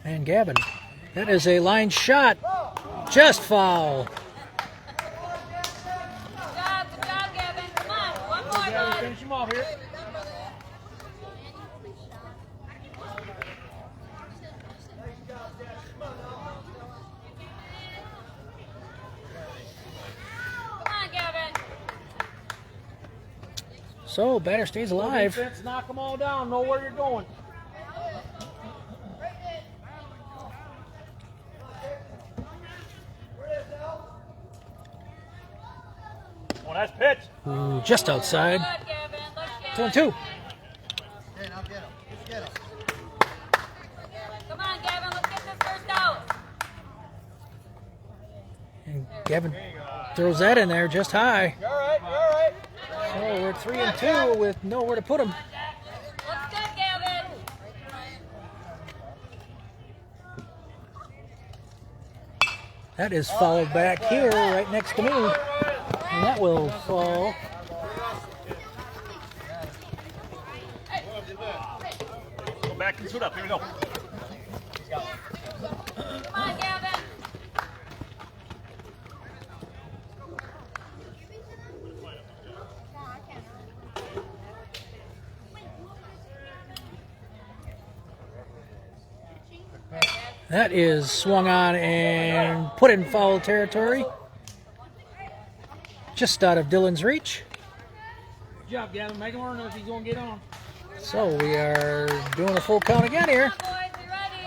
[SPEAKER 2] And Gavin. That is a line shot. Just foul.
[SPEAKER 3] Good job, Gavin. Come on, one more, bud.
[SPEAKER 5] Finish him off here.
[SPEAKER 3] Come on, Gavin.
[SPEAKER 2] So, batter stays alive.
[SPEAKER 5] Defense, knock them all down. Know where you're going. Oh, nice pitch.
[SPEAKER 2] Ooh, just outside.
[SPEAKER 3] Good, Gavin. Look
[SPEAKER 2] 2 and
[SPEAKER 3] good.
[SPEAKER 2] 2.
[SPEAKER 3] Come on, Gavin. Let's get this first out.
[SPEAKER 2] And Gavin throws that in there just high.
[SPEAKER 5] You're all right. You're all right.
[SPEAKER 2] So we're at 3 and 2 with nowhere to put him.
[SPEAKER 3] Looks good, Gavin.
[SPEAKER 2] That is fouled back here right next to me. And that will fall.
[SPEAKER 1] Go back and suit up. Here we go.
[SPEAKER 3] Come on, Gavin.
[SPEAKER 2] That is swung on and put in foul territory. Just out of Dylan's reach.
[SPEAKER 5] Good job, Gavin. Make him earn if he's going to get on.
[SPEAKER 2] So we are doing a full count again here.
[SPEAKER 3] Come on, boys. You ready?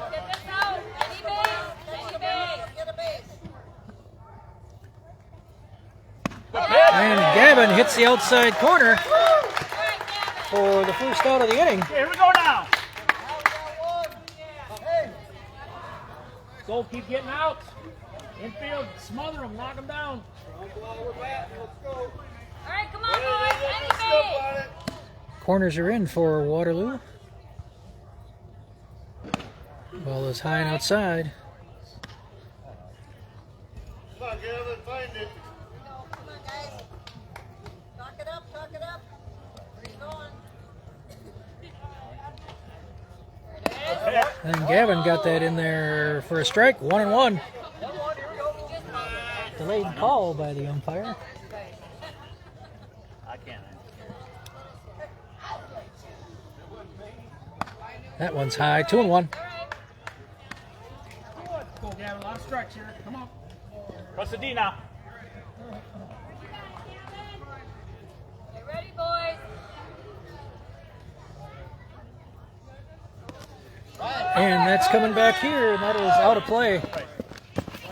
[SPEAKER 3] Let's get this out. Any base. Any base. Get a base.
[SPEAKER 2] And Gavin hits the outside corner
[SPEAKER 3] All right, Gavin.
[SPEAKER 2] for the first out of the inning.
[SPEAKER 1] Here we go now.
[SPEAKER 5] So keep getting out. Infield, smother them, knock them down.
[SPEAKER 3] All right, come on, boys. Any base.
[SPEAKER 2] Corners are in for Waterloo. Ball is high and outside.
[SPEAKER 6] Come on, Gavin, find it.
[SPEAKER 3] Come on, guys. Talk it up, talk it up. Where you going? There it is.
[SPEAKER 2] And Gavin got that in there for a strike. 1 and 1. Delayed call by the umpire.
[SPEAKER 1] I can't.
[SPEAKER 2] That one's high. 2 and 1.
[SPEAKER 5] Go, Gavin. A lot of strikes here. Come on.
[SPEAKER 1] Press the D now.
[SPEAKER 3] Get ready, boys.
[SPEAKER 1] Right.
[SPEAKER 2] And that's coming back here, and that is out of play.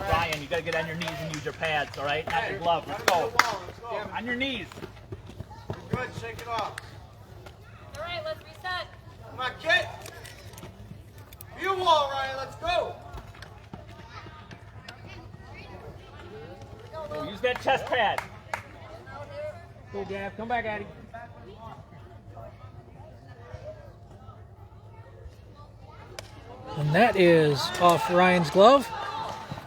[SPEAKER 1] Ryan, you got to get on your knees and use your pads, all right? Not your glove. Let's go. On your knees.
[SPEAKER 6] Good, shake it off.
[SPEAKER 3] All right, let's reset.
[SPEAKER 6] Come on, kid. You wall, Ryan, let's go.
[SPEAKER 1] Use that chest pad.
[SPEAKER 5] Go, Gav. Come back at him.
[SPEAKER 2] And that is off Ryan's glove.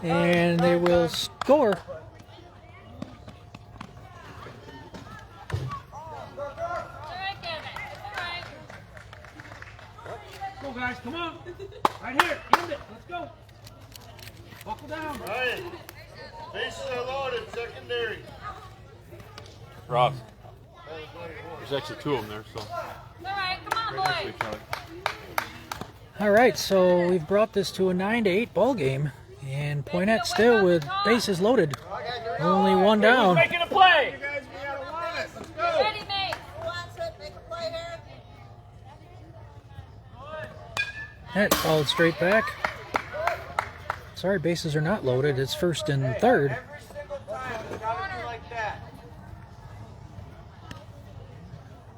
[SPEAKER 2] And they will score.
[SPEAKER 3] All right, Gavin. All right.
[SPEAKER 5] Go, guys. Come on. Right here. End it. Let's go. Buckle down.
[SPEAKER 6] Ryan, bases are loaded, secondary.
[SPEAKER 7] Ross, there's actually 2 of them there, so
[SPEAKER 3] All right, come on,
[SPEAKER 7] right next to
[SPEAKER 3] boys.
[SPEAKER 7] each other.
[SPEAKER 2] All right, so we've brought this to a 9-8 ball game. And Poynette still with bases loaded. Only one
[SPEAKER 1] Who's
[SPEAKER 2] down.
[SPEAKER 1] making a play?
[SPEAKER 6] You guys, we gotta want it. Let's
[SPEAKER 3] Get
[SPEAKER 6] go.
[SPEAKER 3] ready, mate. Who wants it? Make a play here.
[SPEAKER 2] That followed straight back. Sorry, bases are not loaded. It's first and third.
[SPEAKER 6] Every single time, it's gotta be like that.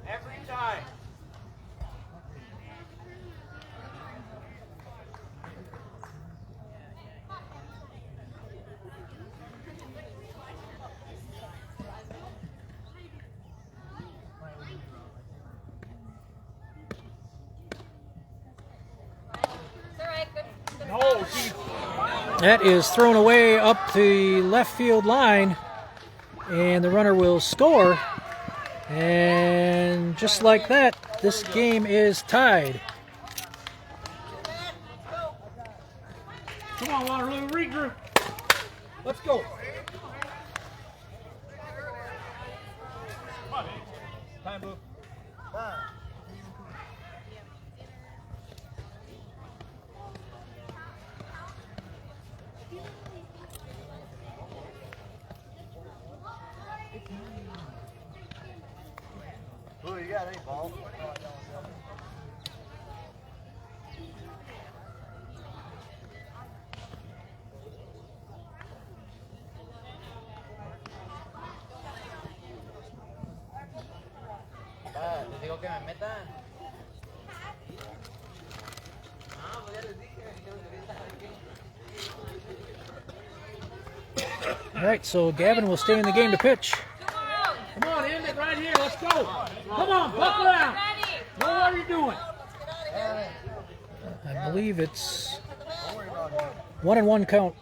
[SPEAKER 6] Every time.
[SPEAKER 2] That is thrown away up the left field line, and the runner will score. And just like that, this game is tied.
[SPEAKER 5] Come on, Waterloo, regroup. Let's go. Come on, time, Boo.
[SPEAKER 6] Who you got any ball?
[SPEAKER 4] Les digo que me metan.
[SPEAKER 2] All right, so Gavin will stay in the game to pitch.
[SPEAKER 5] Come on, end it right here. Let's go. Come on, buckle down. Know what you're doing.
[SPEAKER 2] I believe it's 1-1 count.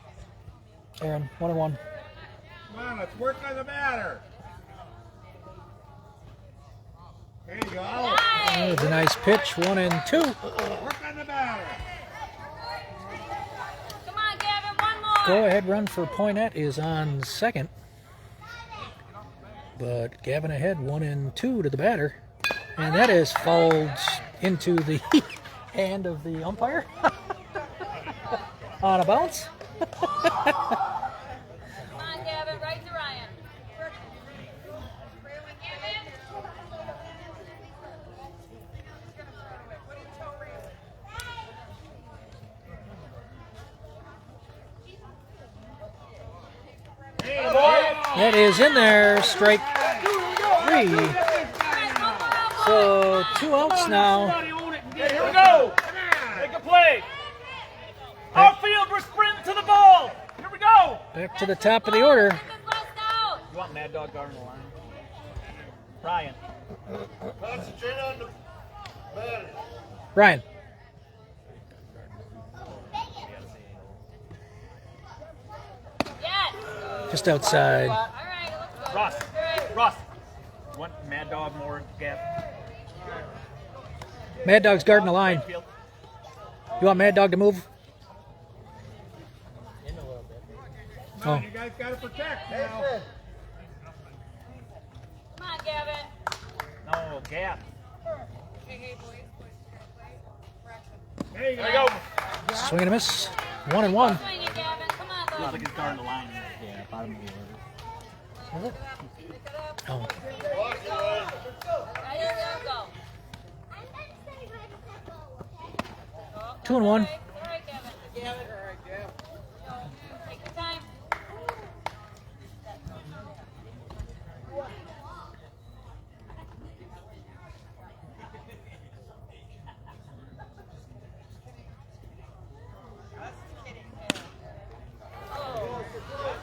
[SPEAKER 2] Aaron, 1-1.
[SPEAKER 6] Come on, let's work on the batter. There you go.
[SPEAKER 2] Oh, it's a nice pitch, 1-2.
[SPEAKER 6] Work on the batter.
[SPEAKER 3] Come on, Gavin, one more.
[SPEAKER 2] Go ahead run for Poynette is on second. But Gavin ahead, 1-2 to the batter. And that is fouled into the hand of the umpire. On a bounce.
[SPEAKER 3] Come on, Gavin, right to Ryan.
[SPEAKER 2] That is in there, strike 3. So 2 outs now.
[SPEAKER 5] Somebody own it and get it. Here we go. Make a play. Outfield, we're sprinting to the ball. Here we go.
[SPEAKER 2] Back to the top of the order.
[SPEAKER 5] You want Mad Dog guarding the line? Ryan.
[SPEAKER 6] Concentrate on the batter.
[SPEAKER 2] Ryan.
[SPEAKER 3] Yes.
[SPEAKER 2] Just outside.
[SPEAKER 3] All right, let's go.
[SPEAKER 5] Ross. Want Mad Dog more gap?
[SPEAKER 2] Mad Dog's guarding the line.
[SPEAKER 5] Field.
[SPEAKER 2] You want Mad Dog to move? Oh.
[SPEAKER 6] You guys got to protect now.
[SPEAKER 3] Come on, Gavin.
[SPEAKER 5] No, gap.
[SPEAKER 6] There you
[SPEAKER 5] There we go.
[SPEAKER 2] Swing and a miss. 1-1.
[SPEAKER 3] Swing it, Gavin. Come on,
[SPEAKER 5] Looks
[SPEAKER 3] bud.
[SPEAKER 5] like he's guarding the line. Yeah, bottom of the order.
[SPEAKER 2] Oh.
[SPEAKER 3] Ready, go, go.
[SPEAKER 2] 2-1.
[SPEAKER 3] All right, Gavin. Take your time.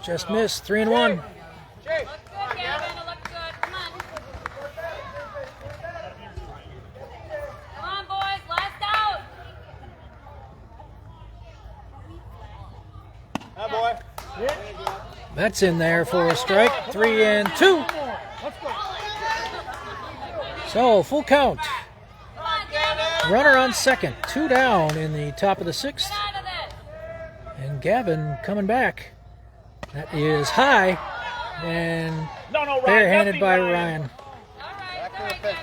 [SPEAKER 2] Just missed. 3-1.
[SPEAKER 3] Look good, Gavin. It looks good. Come on. Come on, boys. Last out.
[SPEAKER 6] Hi, boy.
[SPEAKER 2] That's in there for a strike. 3-2.
[SPEAKER 5] Let's go.
[SPEAKER 2] So full count.
[SPEAKER 3] Come on, Gavin.
[SPEAKER 2] Runner on second. 2 down in the top of the 6th.
[SPEAKER 3] Get out of this.
[SPEAKER 2] And Gavin coming back. That is high. And
[SPEAKER 5] No, Ryan.
[SPEAKER 2] barehanded
[SPEAKER 5] nothing,
[SPEAKER 2] by
[SPEAKER 5] Ryan.
[SPEAKER 2] Ryan.
[SPEAKER 3] All right, Gavin.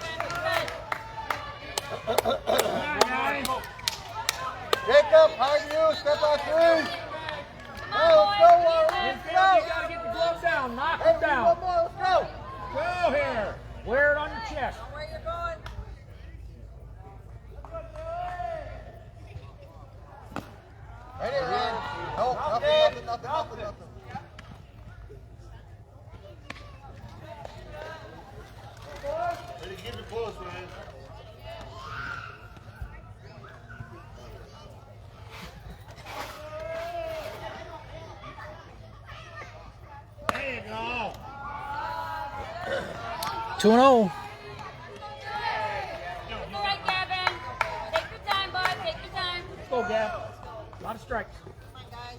[SPEAKER 6] Jacob, hard you. Step on 3.
[SPEAKER 3] Come on,
[SPEAKER 6] Oh, let's go,
[SPEAKER 3] boys.
[SPEAKER 6] Warren.
[SPEAKER 5] Infield, you gotta get the glove down. Knock
[SPEAKER 6] Hey,
[SPEAKER 5] him down.
[SPEAKER 6] one more. Let's go.
[SPEAKER 5] Go here. Wear it on your chest.
[SPEAKER 3] Where you going?
[SPEAKER 6] Ready, Ryan? No, nothing. Ready to keep it close, Ryan. There you go.
[SPEAKER 2] 2-0.
[SPEAKER 3] All right, Gavin. Take your time, bud. Take your time.
[SPEAKER 5] Let's go, Gab. A lot of strikes.
[SPEAKER 3] Come on, guys.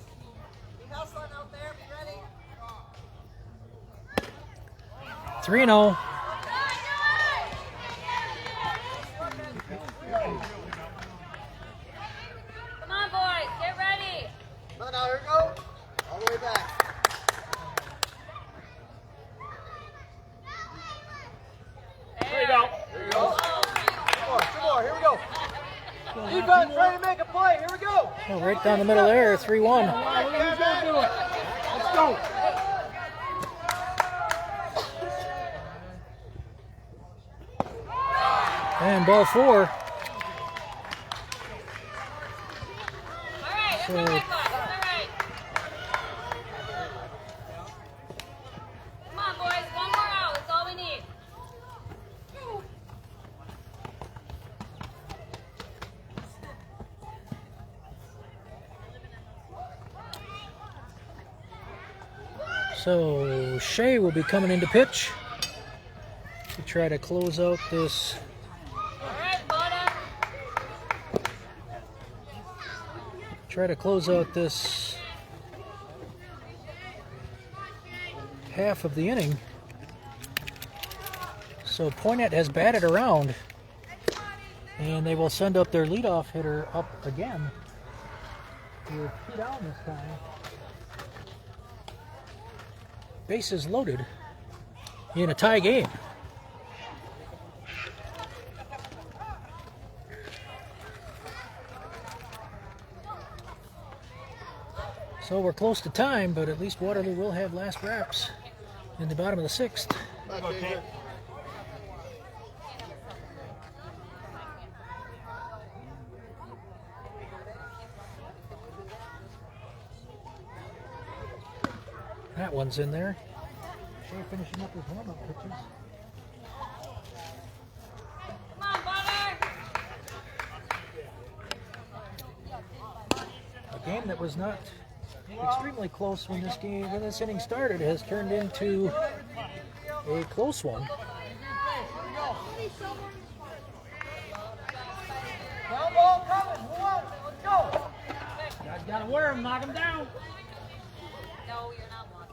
[SPEAKER 2] 3-0.
[SPEAKER 8] Come on, boys, get ready.
[SPEAKER 6] Come on now, here we go. All the way back.
[SPEAKER 5] There you go.
[SPEAKER 6] There you go. Two more, here we go. Defense, ready to make a play, here we go.
[SPEAKER 2] Oh, right down the middle there, 3-1.
[SPEAKER 5] Who's going to do it? Let's go.
[SPEAKER 2] And ball 4.
[SPEAKER 8] All right, that's all right, boys. That's all right. Come on, boys. One more out. That's all we need.
[SPEAKER 2] So Shea will be coming into pitch to try to close out this.
[SPEAKER 8] All right, Bada.
[SPEAKER 2] Try to close out this half of the inning. So Poynette has batted around, and they will send up their leadoff hitter up again. With 2 down this time. Bases loaded in a tie game. So we're close to time, but at least Waterloo will have last reps in the bottom of the 6th.
[SPEAKER 5] Okay.
[SPEAKER 2] That one's in there. Shea finishing up his warm-up pitches.
[SPEAKER 8] Come on, Butter.
[SPEAKER 2] A game that was not extremely close when this inning started has turned into a close one.
[SPEAKER 6] Ground ball coming, move on, let's go.
[SPEAKER 5] Guys got to wear him, knock him down.
[SPEAKER 8] No, you're not walking.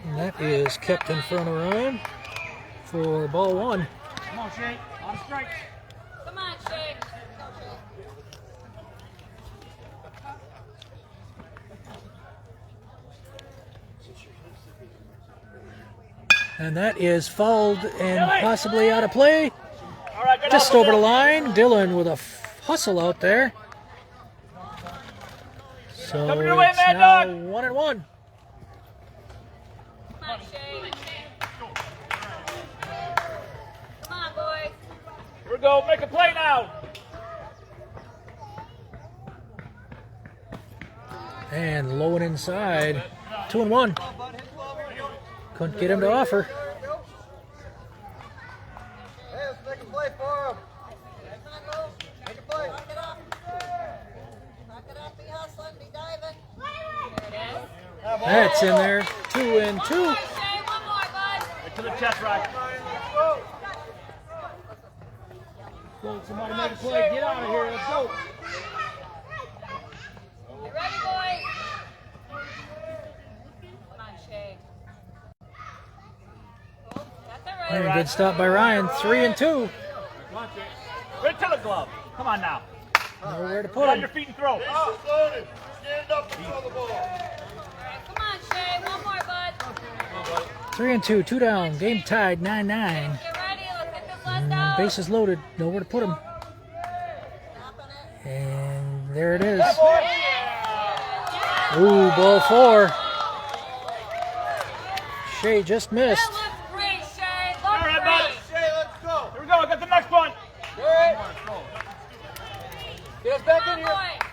[SPEAKER 2] And that is kept in front of Ryan for ball 1.
[SPEAKER 5] Come on, Shea. On strike.
[SPEAKER 8] Come on, Shay.
[SPEAKER 2] And that is fouled and possibly out of play.
[SPEAKER 5] All right, good
[SPEAKER 2] Just
[SPEAKER 5] hustle,
[SPEAKER 2] over the
[SPEAKER 5] Dylan.
[SPEAKER 2] line. Dylan with a hustle out there. So
[SPEAKER 5] Coming your way,
[SPEAKER 2] it's
[SPEAKER 5] Mad
[SPEAKER 2] now
[SPEAKER 5] Dog.
[SPEAKER 2] 1-1.
[SPEAKER 8] Come on, Shay. Come on, boys.
[SPEAKER 5] Here we go. Make a play now.
[SPEAKER 2] And low and inside. 2-1. Couldn't get him to offer.
[SPEAKER 6] Hey, let's make a play for him.
[SPEAKER 3] Come on, go.
[SPEAKER 6] Make a play.
[SPEAKER 3] Knock it up. Knock it up. Be hustling. Be diving.
[SPEAKER 8] There it is.
[SPEAKER 2] That's in there. 2-2.
[SPEAKER 8] One more, Shay. One more, bud.
[SPEAKER 5] Right to the chest, right.
[SPEAKER 6] Let's go.
[SPEAKER 5] Go, somebody make a play. Get out of here. Let's go.
[SPEAKER 8] You ready, boys? Come on, Shay. Cool. Got that
[SPEAKER 2] And
[SPEAKER 8] right.
[SPEAKER 2] a good stop by Ryan. 3-2.
[SPEAKER 5] Come on, Shea. Right to the glove. Come on now.
[SPEAKER 2] Nowhere to
[SPEAKER 5] Put
[SPEAKER 2] put
[SPEAKER 5] on
[SPEAKER 2] him.
[SPEAKER 5] your feet and throw.
[SPEAKER 6] Stand up and throw the ball.
[SPEAKER 8] All right, come on, Shay. One more, bud.
[SPEAKER 2] 3-2. 2 down. Game tied 9-9.
[SPEAKER 8] Get ready. Let's get this last
[SPEAKER 2] And
[SPEAKER 8] out.
[SPEAKER 2] bases loaded. Nowhere to put him. And there it is. Ooh, ball 4. Shea just missed.
[SPEAKER 8] That looks great, Shay. Look
[SPEAKER 5] All right,
[SPEAKER 8] great.
[SPEAKER 5] bud.
[SPEAKER 6] Shay, let's go.
[SPEAKER 5] Here we go. I got the next one.
[SPEAKER 6] All right. Get us back
[SPEAKER 8] Come
[SPEAKER 6] in
[SPEAKER 8] on,
[SPEAKER 6] here.
[SPEAKER 8] boys.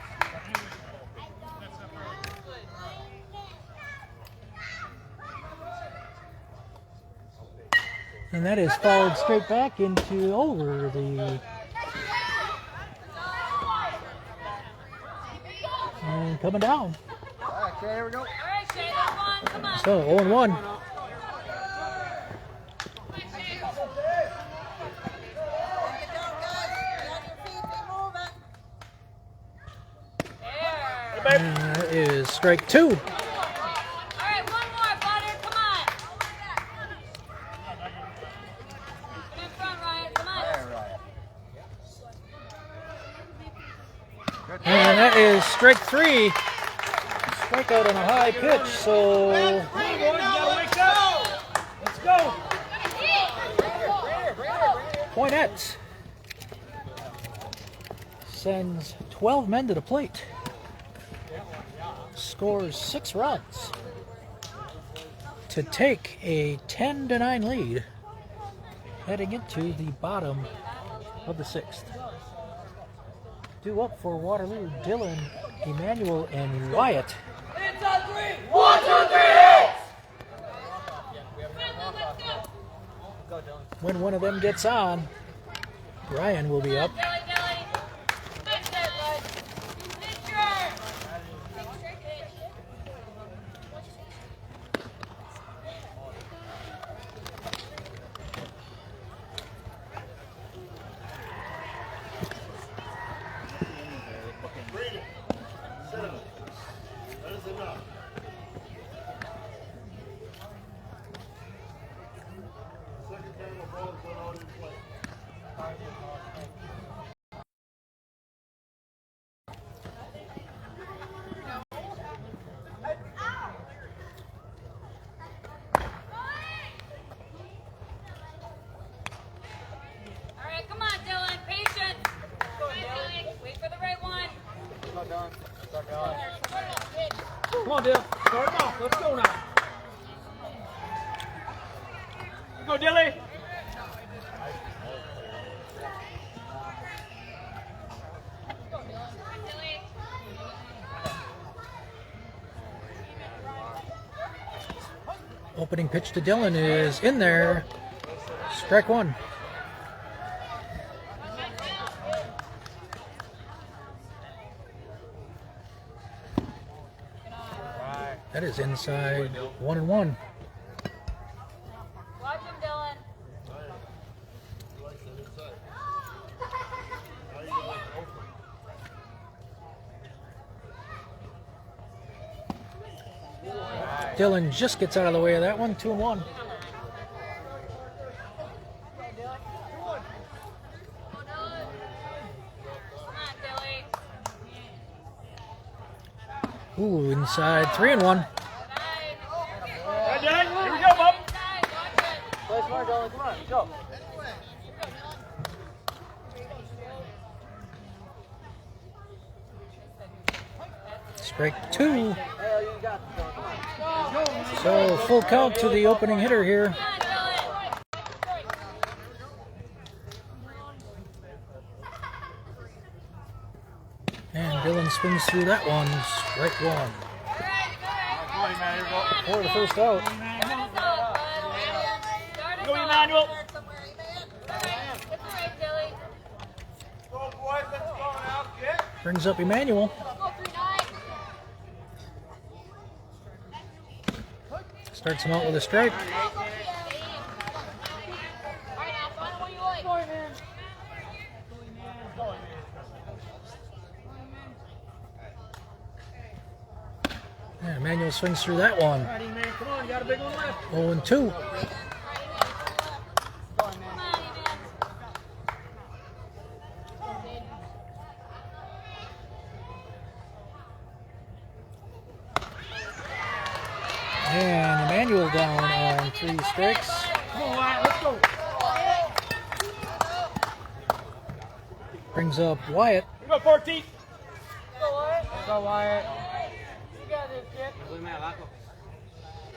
[SPEAKER 2] And that is fouled straight back into over the. And coming down.
[SPEAKER 6] All right, Shay, here we go.
[SPEAKER 8] All right, Shay. There's one. Come on.
[SPEAKER 2] So 0-1.
[SPEAKER 3] Take it down, guys. Be on your feet. Be moving.
[SPEAKER 8] There.
[SPEAKER 2] And that is strike 2.
[SPEAKER 8] All right, one more, Butter. Come on.
[SPEAKER 2] And that is strike 3. Strikeout on a high pitch, so
[SPEAKER 5] Wake up. Let's go.
[SPEAKER 2] Poynette sends 12 men to the plate. Scores 6 runs to take a 10-9 lead heading into the bottom of the 6th. Due up for Waterloo, Dylan, Emmanuel, and Wyatt.
[SPEAKER 4] It's on 3. 1, 2, 3, hits!
[SPEAKER 2] When one of them gets on, Brian will be up.
[SPEAKER 5] Come on, Dill. Start him off. Let's go now. Let's go, Dilly.
[SPEAKER 2] Opening pitch to Dylan is in there. Strike 1. That is inside 1-1.
[SPEAKER 8] Watch him, Dylan.
[SPEAKER 2] Dylan just gets out of the way of that one. 2-1. Ooh, inside 3-1.
[SPEAKER 5] Right, Dylan. Here we go, Bob.
[SPEAKER 6] Play smart, Dylan. Come on, go.
[SPEAKER 2] Strike 2.
[SPEAKER 6] Hey, you got this, Dylan. Come on.
[SPEAKER 2] So full count to the opening hitter here. And Dylan swings through that one. Strike 1. For the first out.
[SPEAKER 5] Go, Emmanuel.
[SPEAKER 6] Go, boys. Let's go now, kid.
[SPEAKER 2] Brings up Emmanuel. Starts him out with a strike. And Emmanuel swings through that one.
[SPEAKER 5] All right, man. Come on. You got a big one left.
[SPEAKER 2] 0-2. And Emmanuel down on 3 strikes.
[SPEAKER 5] Come on, Wyatt. Let's go.
[SPEAKER 2] Brings up Wyatt.
[SPEAKER 5] Here we go, 14.
[SPEAKER 6] Go, Wyatt.
[SPEAKER 4] Voy abajo.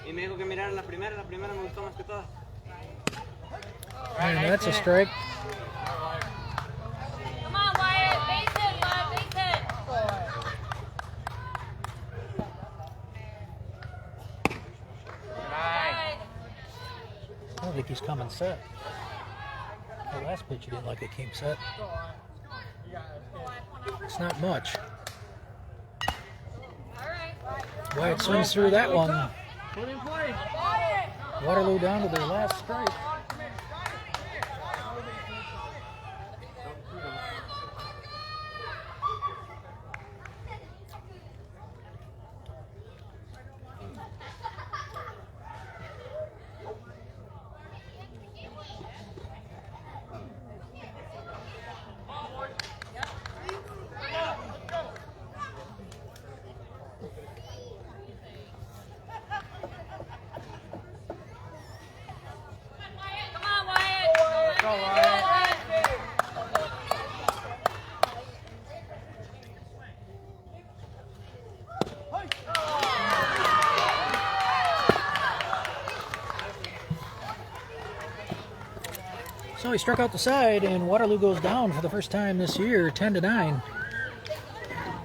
[SPEAKER 4] Y me dijo que mirara la primera me gustó más que todas.
[SPEAKER 2] And that's a strike.
[SPEAKER 8] Come on, Wyatt. Base hit, bud. Base hit.
[SPEAKER 2] I don't think he's coming set. The last pitch he didn't like it came set. It's not much. Wyatt swings through that one.
[SPEAKER 5] Put in play.
[SPEAKER 2] Waterloo down to their last strike.
[SPEAKER 4] go, Ryan.
[SPEAKER 2] So he struck out the side, and Waterloo goes down for the first time this year, 10-9.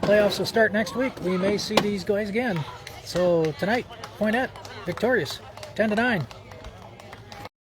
[SPEAKER 2] Playoffs will start next week. We may see these guys again. So tonight, Poynette victorious, 10-9.